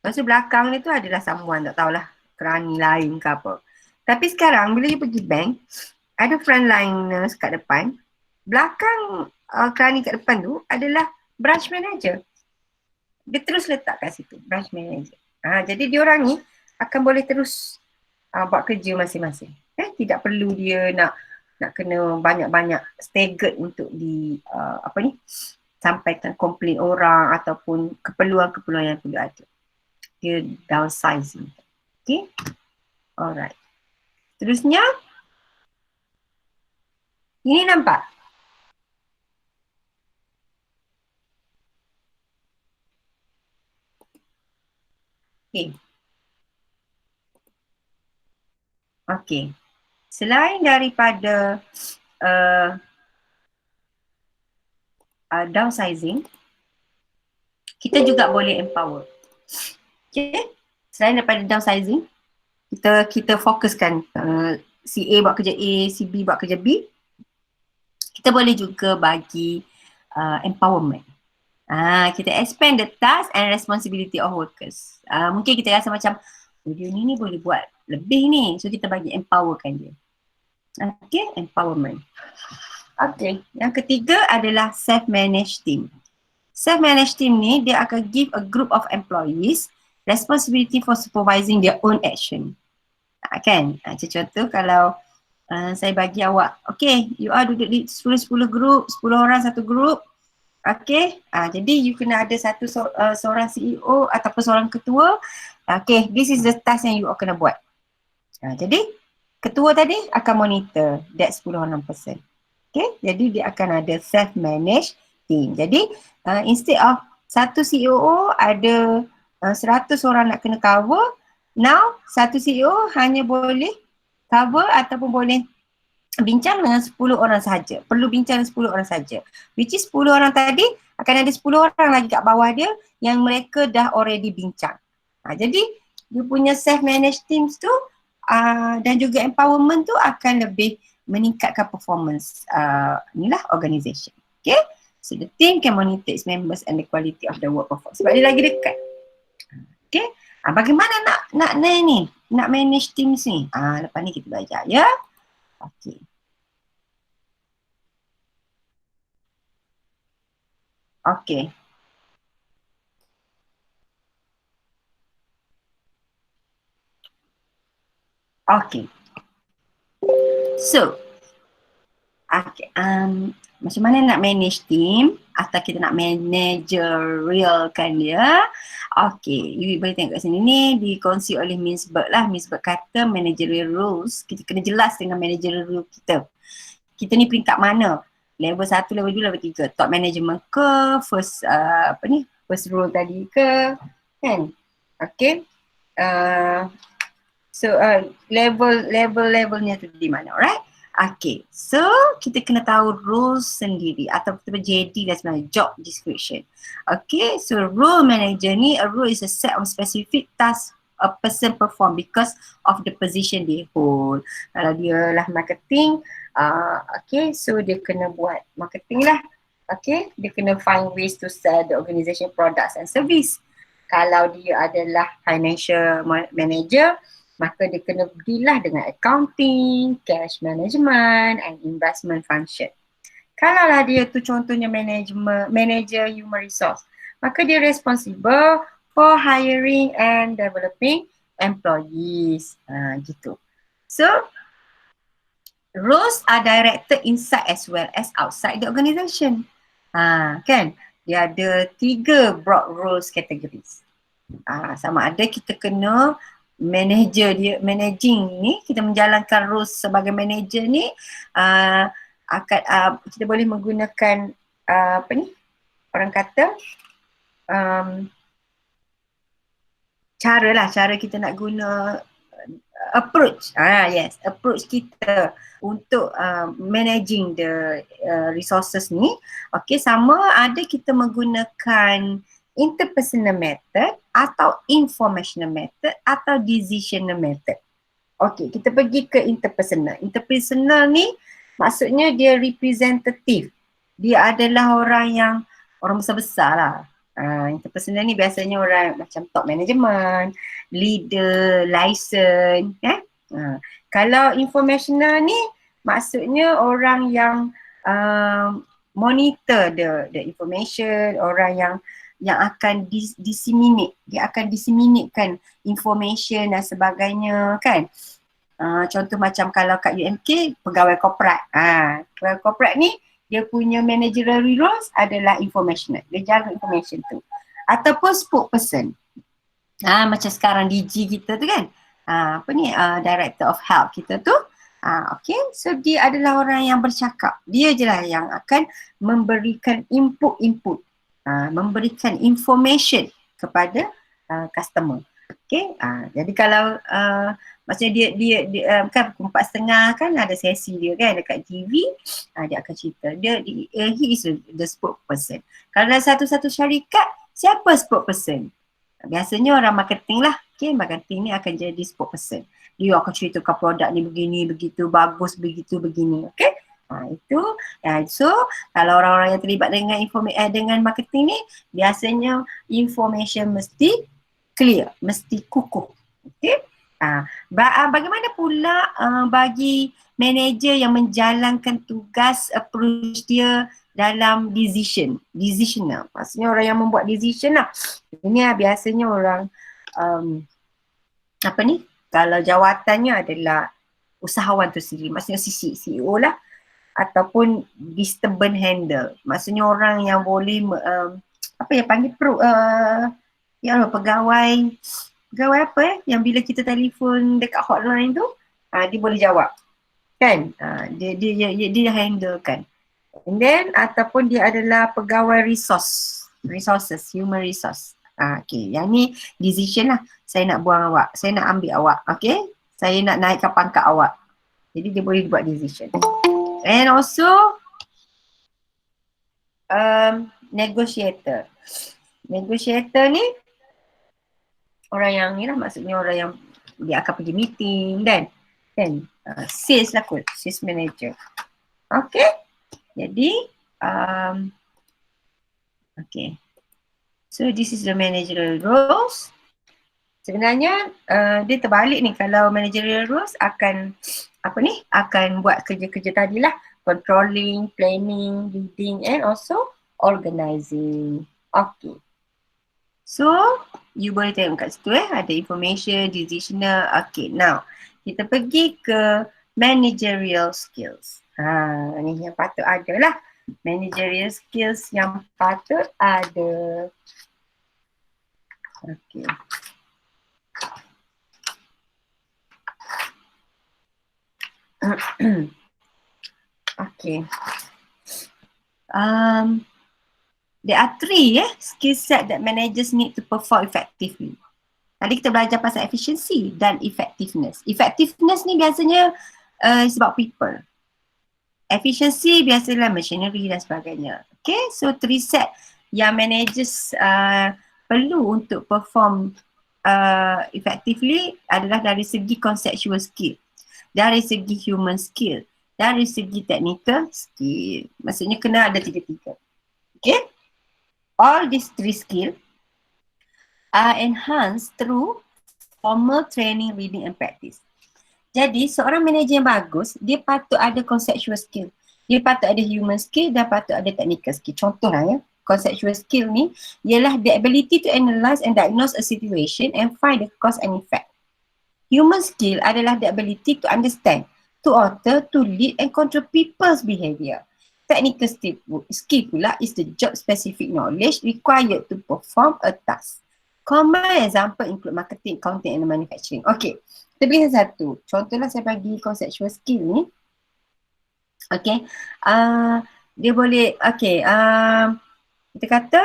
Lepas tu belakang ni tu adalah someone, tak tahulah kerani lain ke apa. Tapi sekarang bila you pergi bank, ada frontliners kat depan, belakang kerani kat depan tu adalah branch manager. Dia terus letak kat situ, branch manager. Jadi diorang ni akan boleh terus buat kerja masing-masing. Tidak perlu dia nak kena banyak-banyak staggered untuk sampaikan komplain orang ataupun keperluan-keperluan yang perlu ada. Dia downsizing. Okay. Alright. Terusnya, ini nampak? Okay. Okay. Selain daripada downsizing, kita juga boleh empower. Okay. Selain daripada downsizing, kita fokuskan si A buat kerja A, si B buat kerja B. Kita boleh juga bagi empowerment. Kita expand the task and responsibility of workers. Mungkin kita rasa macam, dia ni boleh buat lebih ni. So kita bagi empowerkan dia. Okay, empowerment. Okay, yang ketiga adalah self-managed team. Self-managed team ni, dia akan give a group of employees responsibility for supervising their own action. Kan? Contoh kalau saya bagi awak, okay, you are duduk di 10 group, 10 orang satu group. Okay, jadi you kena ada seorang CEO ataupun seorang ketua. Okay, this is the task yang you kena buat. Jadi, ketua tadi akan monitor that 10 orang person. Okay, jadi dia akan ada self-managed team. Jadi, instead of satu CEO ada 100 orang nak kena cover, now satu CEO hanya boleh cover ataupun boleh bincang dengan 10 orang saja. Perlu bincang dengan 10 orang saja. Which is 10 orang tadi akan ada 10 orang lagi kat bawah dia yang mereka dah already bincang. Jadi you punya self-managed teams tu dan juga empowerment tu akan lebih meningkatkan performance inilah organisation. Okay. So the team can monitor its members and the quality of the work performed. Sebab dia lagi dekat. Okay. Bagaimana nak manage teams ni? Lepas ni kita belajar ya. Okay. Okay. Okay. So, okay. Macam mana nak manage team atau kita nak managerialkan dia? Okay, you boleh tengok kat sini ni dikongsi oleh Miss Berg lah. Miss Berg kata managerial rules, kita kena jelas dengan managerial rule kita. Kita ni peringkat mana? Level 1, level 2, level 3. Top management ke? First role tadi ke? Kan? Okay. So levelnya tu di mana, alright? Okay, so kita kena tahu rules sendiri atau kita JD dan sebenarnya job description. Okay, so role manager ni, a role is a set of specific tasks a person perform because of the position they hold. Kalau dia lah marketing, okay, so dia kena buat marketing lah. Okay, dia kena find ways to sell the organisation products and service. Kalau dia adalah financial manager, maka dia kena deal lah dengan accounting, cash management and investment function. Kalaulah dia tu contohnya manager human resource, maka dia responsible for hiring and developing employees. Gitu. So, roles are directed inside as well as outside the organisation. Kan? Dia ada 3 broad roles categories. Sama ada kita kena managing ni, kita menjalankan roles sebagai manager ni, kita boleh menggunakan orang kata cara kita nak guna approach. Approach kita untuk managing the resources ni. Okay, sama ada kita menggunakan interpersonal method atau informational method atau decisional method. Okay, kita pergi ke interpersonal. Interpersonal ni maksudnya dia representative. Dia adalah orang besar-besar lah. Interpersonal ni biasanya orang macam top management, leader, license. Kalau informational ni maksudnya orang yang monitor the information, orang yang akan disseminate, dia akan disseminatekan information dan sebagainya kan. Contoh macam kalau kat UMK, pegawai korporat. Pegawai korporat ni dia punya managerial roles adalah informational. Dia jaga information tu. Ataupun spokesperson. Macam sekarang DG kita tu kan. Director of Health kita tu. Okay, so dia adalah orang yang bercakap. Dia je lah yang akan memberikan input. Memberikan information kepada customer. Okay, jadi kalau maksudnya dia kan pukul 4:30 kan ada sesi dia kan dekat TV, dia akan cerita. He is the spokesperson. Kalau dalam satu-satu syarikat, siapa spokesperson? Biasanya orang marketing lah. Okay, marketing ni akan jadi spokesperson. Dia akan ceritakan produk ni begini, begitu, bagus, begitu, begini. Okay, Itu. So kalau orang-orang yang terlibat dengan dengan marketing ni, biasanya information mesti clear, mesti kukuh. Okay. Bagaimana pula bagi manager yang menjalankan tugas approach dia dalam decisional. Maksudnya orang yang membuat decision lah. Ini biasanya orang kalau jawatannya adalah usahawan tu sendiri, maksudnya CEO lah, ataupun disturbance handle, maksudnya orang yang boleh pegawai apa yang bila kita telefon dekat hotline tu dia boleh jawab kan, dia handle kan. And then ataupun dia adalah pegawai resources, human resource. Okay, yang ni decision lah. Saya nak buang awak, saya nak ambil awak, okay, saya nak naikkan pangkat awak. Jadi dia boleh buat decision. And also negotiator ni orang yang ni lah, maksudnya orang yang dia akan pergi meeting kan. Sales lah kot, sales manager. Okay, jadi okay, so this is the managerial roles. Sebenarnya dia terbalik ni, kalau managerial roles akan akan buat kerja-kerja tadi lah, controlling, planning, leading and also organizing. Okay, so you boleh tengok kat situ ada information, decisional. Okay, now kita pergi ke managerial skills. Ni yang patut ada lah, managerial skills yang patut ada. Okay. Okay. There are 3 skill set that managers need to perform effectively. Tadi kita belajar pasal efficiency dan effectiveness. Effectiveness ni biasanya sebab people. Efficiency biasalah machinery dan sebagainya. Okay, so 3 set yang managers perlu untuk perform effectively adalah dari segi conceptual skill, dari segi human skill, dari segi technical skill. Maksudnya kena ada 3-3. Okay, all these 3 skill are enhanced through formal training, reading and practice. Jadi seorang manager yang bagus, dia patut ada conceptual skill, dia patut ada human skill dan patut ada technical skill. Contohnya conceptual skill ni ialah the ability to analyze and diagnose a situation and find the cause and effect. Human skill adalah the ability to understand, to alter, to lead and control people's behavior. Technical skill pula is the job specific knowledge required to perform a task. Common example include marketing, accounting and manufacturing. Okay, kita bagi satu. Contohlah saya bagi conceptual skill ni. Okay, dia boleh, okay, kita kata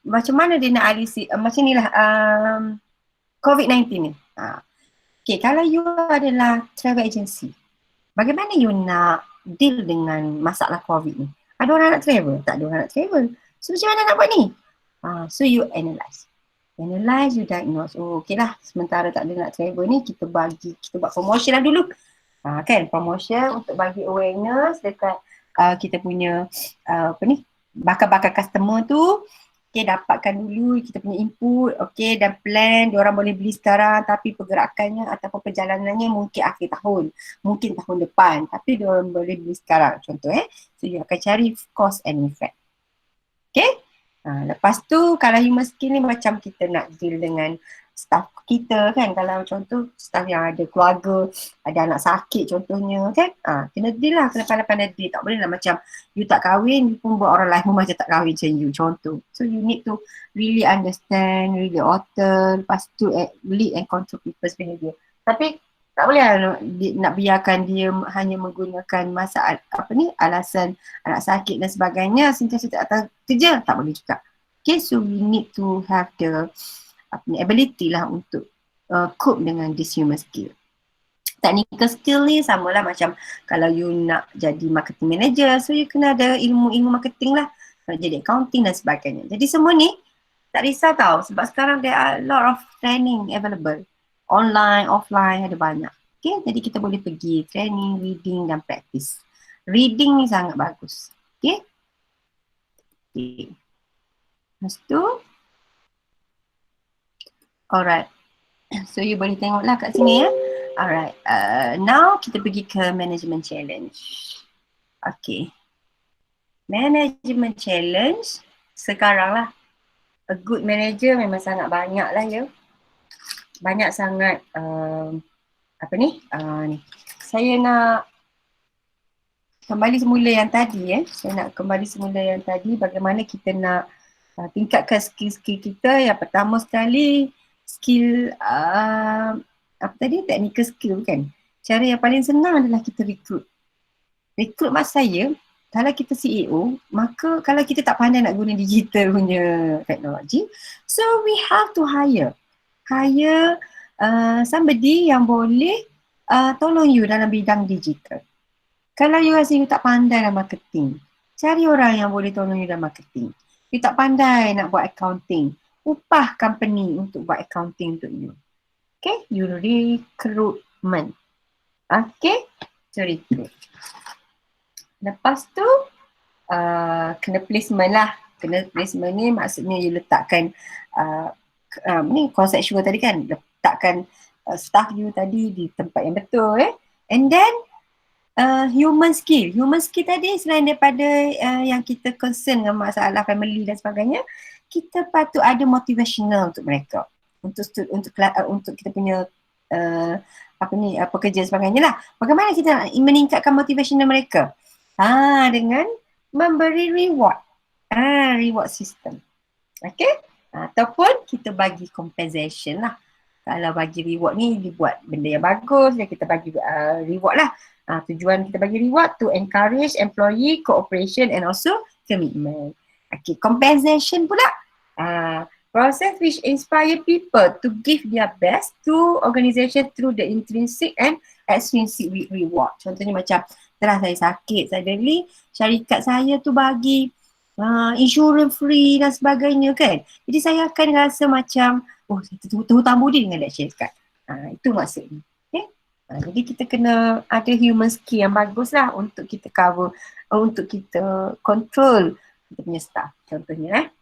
macam mana dia nak analisis, macam ni lah COVID-19 ni. Okay, kalau you adalah travel agency, bagaimana you nak deal dengan masalah COVID ni? Ada orang nak travel? Tak ada orang nak travel. So macam mana nak buat ni? So you analyse, you diagnose. Oh okay lah, sementara tak ada nak travel ni, kita buat promotion lah dulu. Kan, promotion untuk bagi awareness dekat kita punya bakal-bakal customer tu. Okay, dapatkan dulu kita punya input, okay, dan plan. Diorang boleh beli sekarang tapi pergerakannya ataupun perjalanannya mungkin akhir tahun, mungkin tahun depan, tapi diorang boleh beli sekarang, contoh So you akan cari cause and effect. Okay, lepas tu kalau human skill ni macam kita nak deal dengan staff kita kan, kalau contoh staff yang ada keluarga, ada anak sakit contohnya kan, kena deal lah, kena pandai-pandai deal. Tak boleh lah macam you tak kahwin, you pun buat orang lain pun macam tak kahwin macam you, contoh. So you need to really understand, really alter, lepas tu lead and control people's behavior. Tapi tak boleh lah nak biarkan dia hanya menggunakan alasan anak sakit dan sebagainya sentiasa tak datang kerja, tak boleh juga. Okay, so we need to have the ability lah untuk cope dengan this human skill. Technical skill ni samalah macam kalau you nak jadi marketing manager, so you kena ada ilmu marketing lah, nak jadi accounting dan sebagainya. Jadi semua ni tak risau tau, sebab sekarang there are a lot of training available, online, offline, ada banyak. Okay, jadi kita boleh pergi training, reading dan practice. Reading ni sangat bagus. Okay? Okay. Lepas tu, alright. So you boleh tengoklah kat sini ya. Alright. Now kita pergi ke management challenge. Okay. Management challenge sekarang lah. A good manager memang sangat banyak lah ya. Banyak sangat ni. Saya nak kembali semula yang tadi bagaimana kita nak tingkatkan skill-skill kita. Yang pertama sekali skill technical skill kan. Cara yang paling senang adalah kita recruit. Recruit maksud saya, kalau kita CEO, maka kalau kita tak pandai nak guna digital punya teknologi, so we have to hire somebody yang boleh tolong you dalam bidang digital. Kalau you rasa you tak pandai dalam marketing, cari orang yang boleh tolong you dalam marketing. You tak pandai nak buat accounting, upah company untuk buat accounting untuk you. Okay, you recruitment. Okay, so recruit. Lepas tu kena placement lah. Kena placement ni maksudnya you letakkan ni conceptual tadi kan, letakkan staff you tadi di tempat yang betul And then human skill. Human skill tadi selain daripada yang kita concern dengan masalah family dan sebagainya, kita patut ada motivational untuk mereka. Untuk kita punya pekerja sebagainya lah. Bagaimana kita nak meningkatkan motivational mereka? Dengan memberi reward. Reward system. Okay? Ataupun kita bagi compensation lah. Kalau bagi reward ni dibuat benda yang bagus, dan kita bagi reward lah. Tujuan kita bagi reward to encourage employee cooperation and also commitment. Okay, compensation pula. Process which inspire people to give their best to organisation through the intrinsic and extrinsic reward. Contohnya macam, setelah saya sakit, suddenly syarikat saya tu bagi insurance free dan sebagainya kan. Jadi saya akan rasa macam, saya hutang budi dengan that syarikat. Itu maksudnya. Okay? Jadi kita kena ada human skill yang bagus lah untuk kita cover, untuk kita control kita punya staff. Contohnya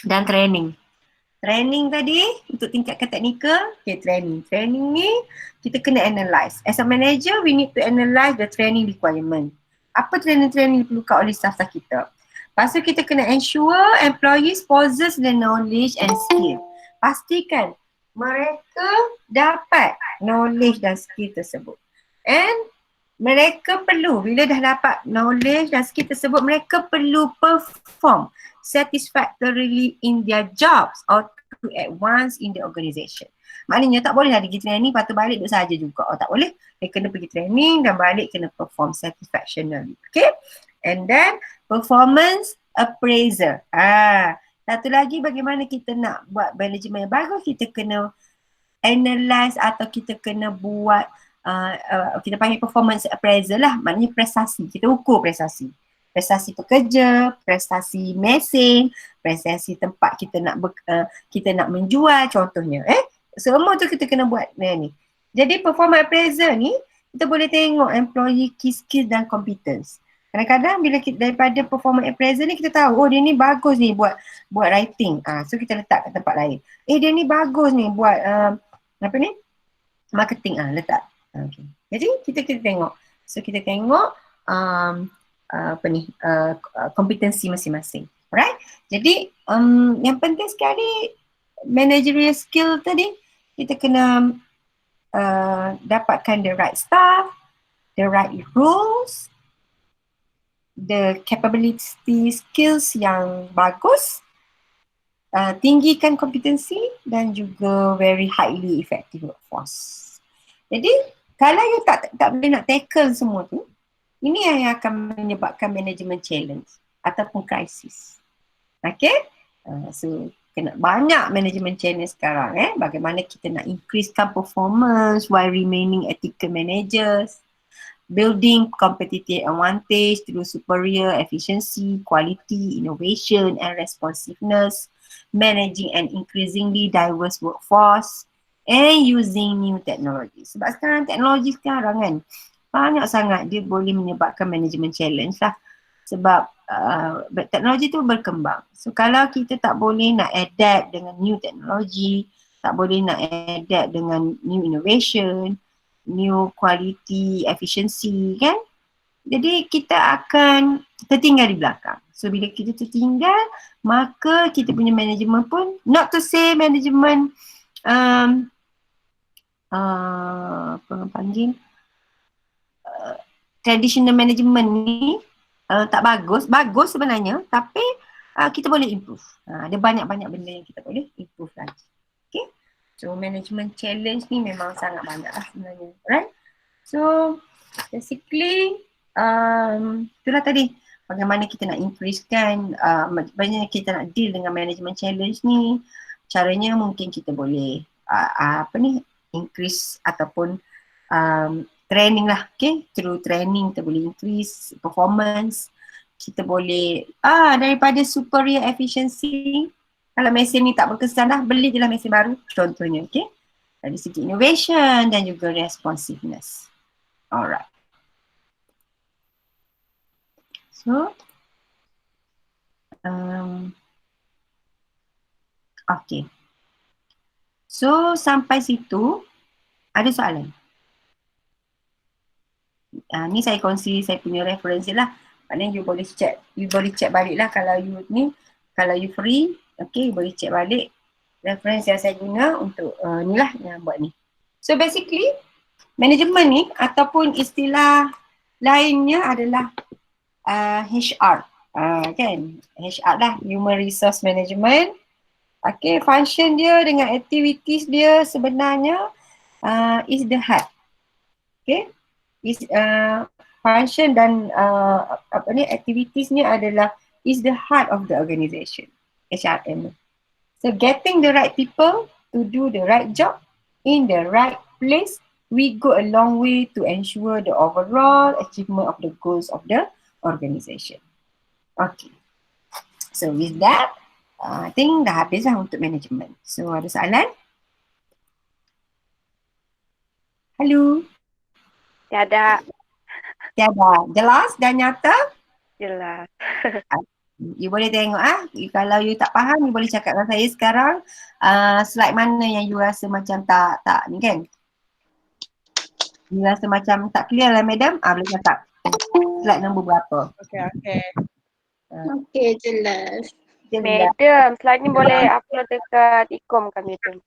dan training. Training tadi untuk tingkatkan teknikal, okay, training. Training ni kita kena analyse. As a manager, we need to analyse the training requirement. Apa training-training diperlukan oleh staff kita. Lepas tu kita kena ensure employees possess the knowledge and skill. Pastikan mereka dapat knowledge dan skill tersebut. And mereka perlu, bila dah dapat knowledge dan skill tersebut, mereka perlu perform satisfactorily in their jobs or to at once in the organisation. Maknanya tak boleh pergi training, lepas tu balik duduk saja juga. Tak boleh. Dia kena pergi training dan balik kena perform satisfactorily. Okay? And then performance appraiser. Satu lagi, bagaimana kita nak buat management yang bagus, kita kena analyse atau kita kena buat kita panggil performance appraisal lah. Maknanya prestasi. Kita ukur prestasi. Prestasi pekerja, prestasi mesin, prestasi tempat kita nak menjual contohnya. Semua tu kita kena buat ni. Jadi performance appraisal ni kita boleh tengok employee key skill dan competence. Kadang-kadang bila kita daripada performance appraisal ni kita tahu, dia ni bagus ni buat writing. So kita letak kat tempat lain. Dia ni bagus ni buat marketing. Letak. Okay. Jadi kita tengok. So kita tengok kompetensi masing-masing. Alright? Jadi yang penting sekali managerial skill tadi, kita kena dapatkan the right staff, the right rules, the capability skills yang bagus, tinggikan kompetensi dan juga very highly effective workforce. Jadi kalau you tak boleh nak tackle semua tu, ini yang akan menyebabkan management challenge ataupun krisis. Okay? So, kena banyak management challenge sekarang. Bagaimana kita nak increasekan performance while remaining ethical managers. Building competitive advantage through superior efficiency, quality, innovation and responsiveness. Managing an increasingly diverse workforce. And using new technology. Sebab sekarang teknologi sekarang kan, banyak sangat dia boleh menyebabkan management challenge lah. Sebab teknologi tu berkembang. So kalau kita tak boleh nak adapt dengan new teknologi, tak boleh nak adapt dengan new innovation, new quality, efficiency kan. Jadi kita akan tertinggal di belakang. So bila kita tertinggal, maka kita punya manajemen pun, not to say manajemen apa orang panggil, traditional management ni tak bagus sebenarnya, tapi kita boleh improve. Ada banyak-banyak benda yang kita boleh improve lagi. Okay. So management challenge ni memang sangat banyak lah sebenarnya. Right? So basically itulah tadi bagaimana kita nak increasekan, bagaimana kita nak deal dengan management challenge ni. Caranya mungkin kita boleh increase ataupun training lah, okay? Through training kita boleh increase performance. Kita boleh daripada superior efficiency, kalau mesin ni tak berkesan dah, beli je lah mesin baru contohnya, okay? Dari segi innovation dan juga responsiveness. Alright. So okay. So sampai situ ada soalan? Ni saya kongsi saya punya reference lah. Maknanya you boleh check balik lah kalau you free, okay, you boleh check balik reference yang saya guna untuk ni lah yang buat ni. So basically management ni ataupun istilah lainnya adalah HR, kan? HR lah, Human Resource Management. Okay, function dia dengan activities dia sebenarnya is the heart. Okay, is function dan activities ni adalah is the heart of the organisation, HRM. So getting the right people to do the right job in the right place, we go a long way to ensure the overall achievement of the goals of the organisation. Okay, so with that, I think dah habis lah untuk management. So ada soalan? Halo? Tiada. Tiada. Jelas dan nyata? Jelas. You boleh tengok kalau you tak faham, you boleh cakap dengan saya sekarang slide mana yang you rasa macam tak ni kan? You rasa macam tak clear lah madam? Boleh cakap slide nombor berapa? Okay, jelas. Madam, slide ni boleh upload dekat e-com kami tu.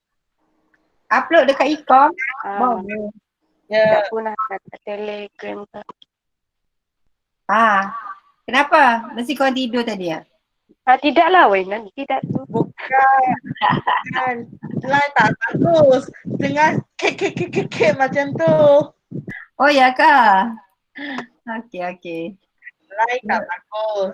Upload dekat e-com? Boleh. Tak pun dekat Telegram ke. Kenapa? Mesti korang tidur tadi ya? Tidaklah weh, nanti tak tu. Bukan. Line tak bagus. Dengar kek macam tu. Oh ya kah? Okay. Line tak bagus.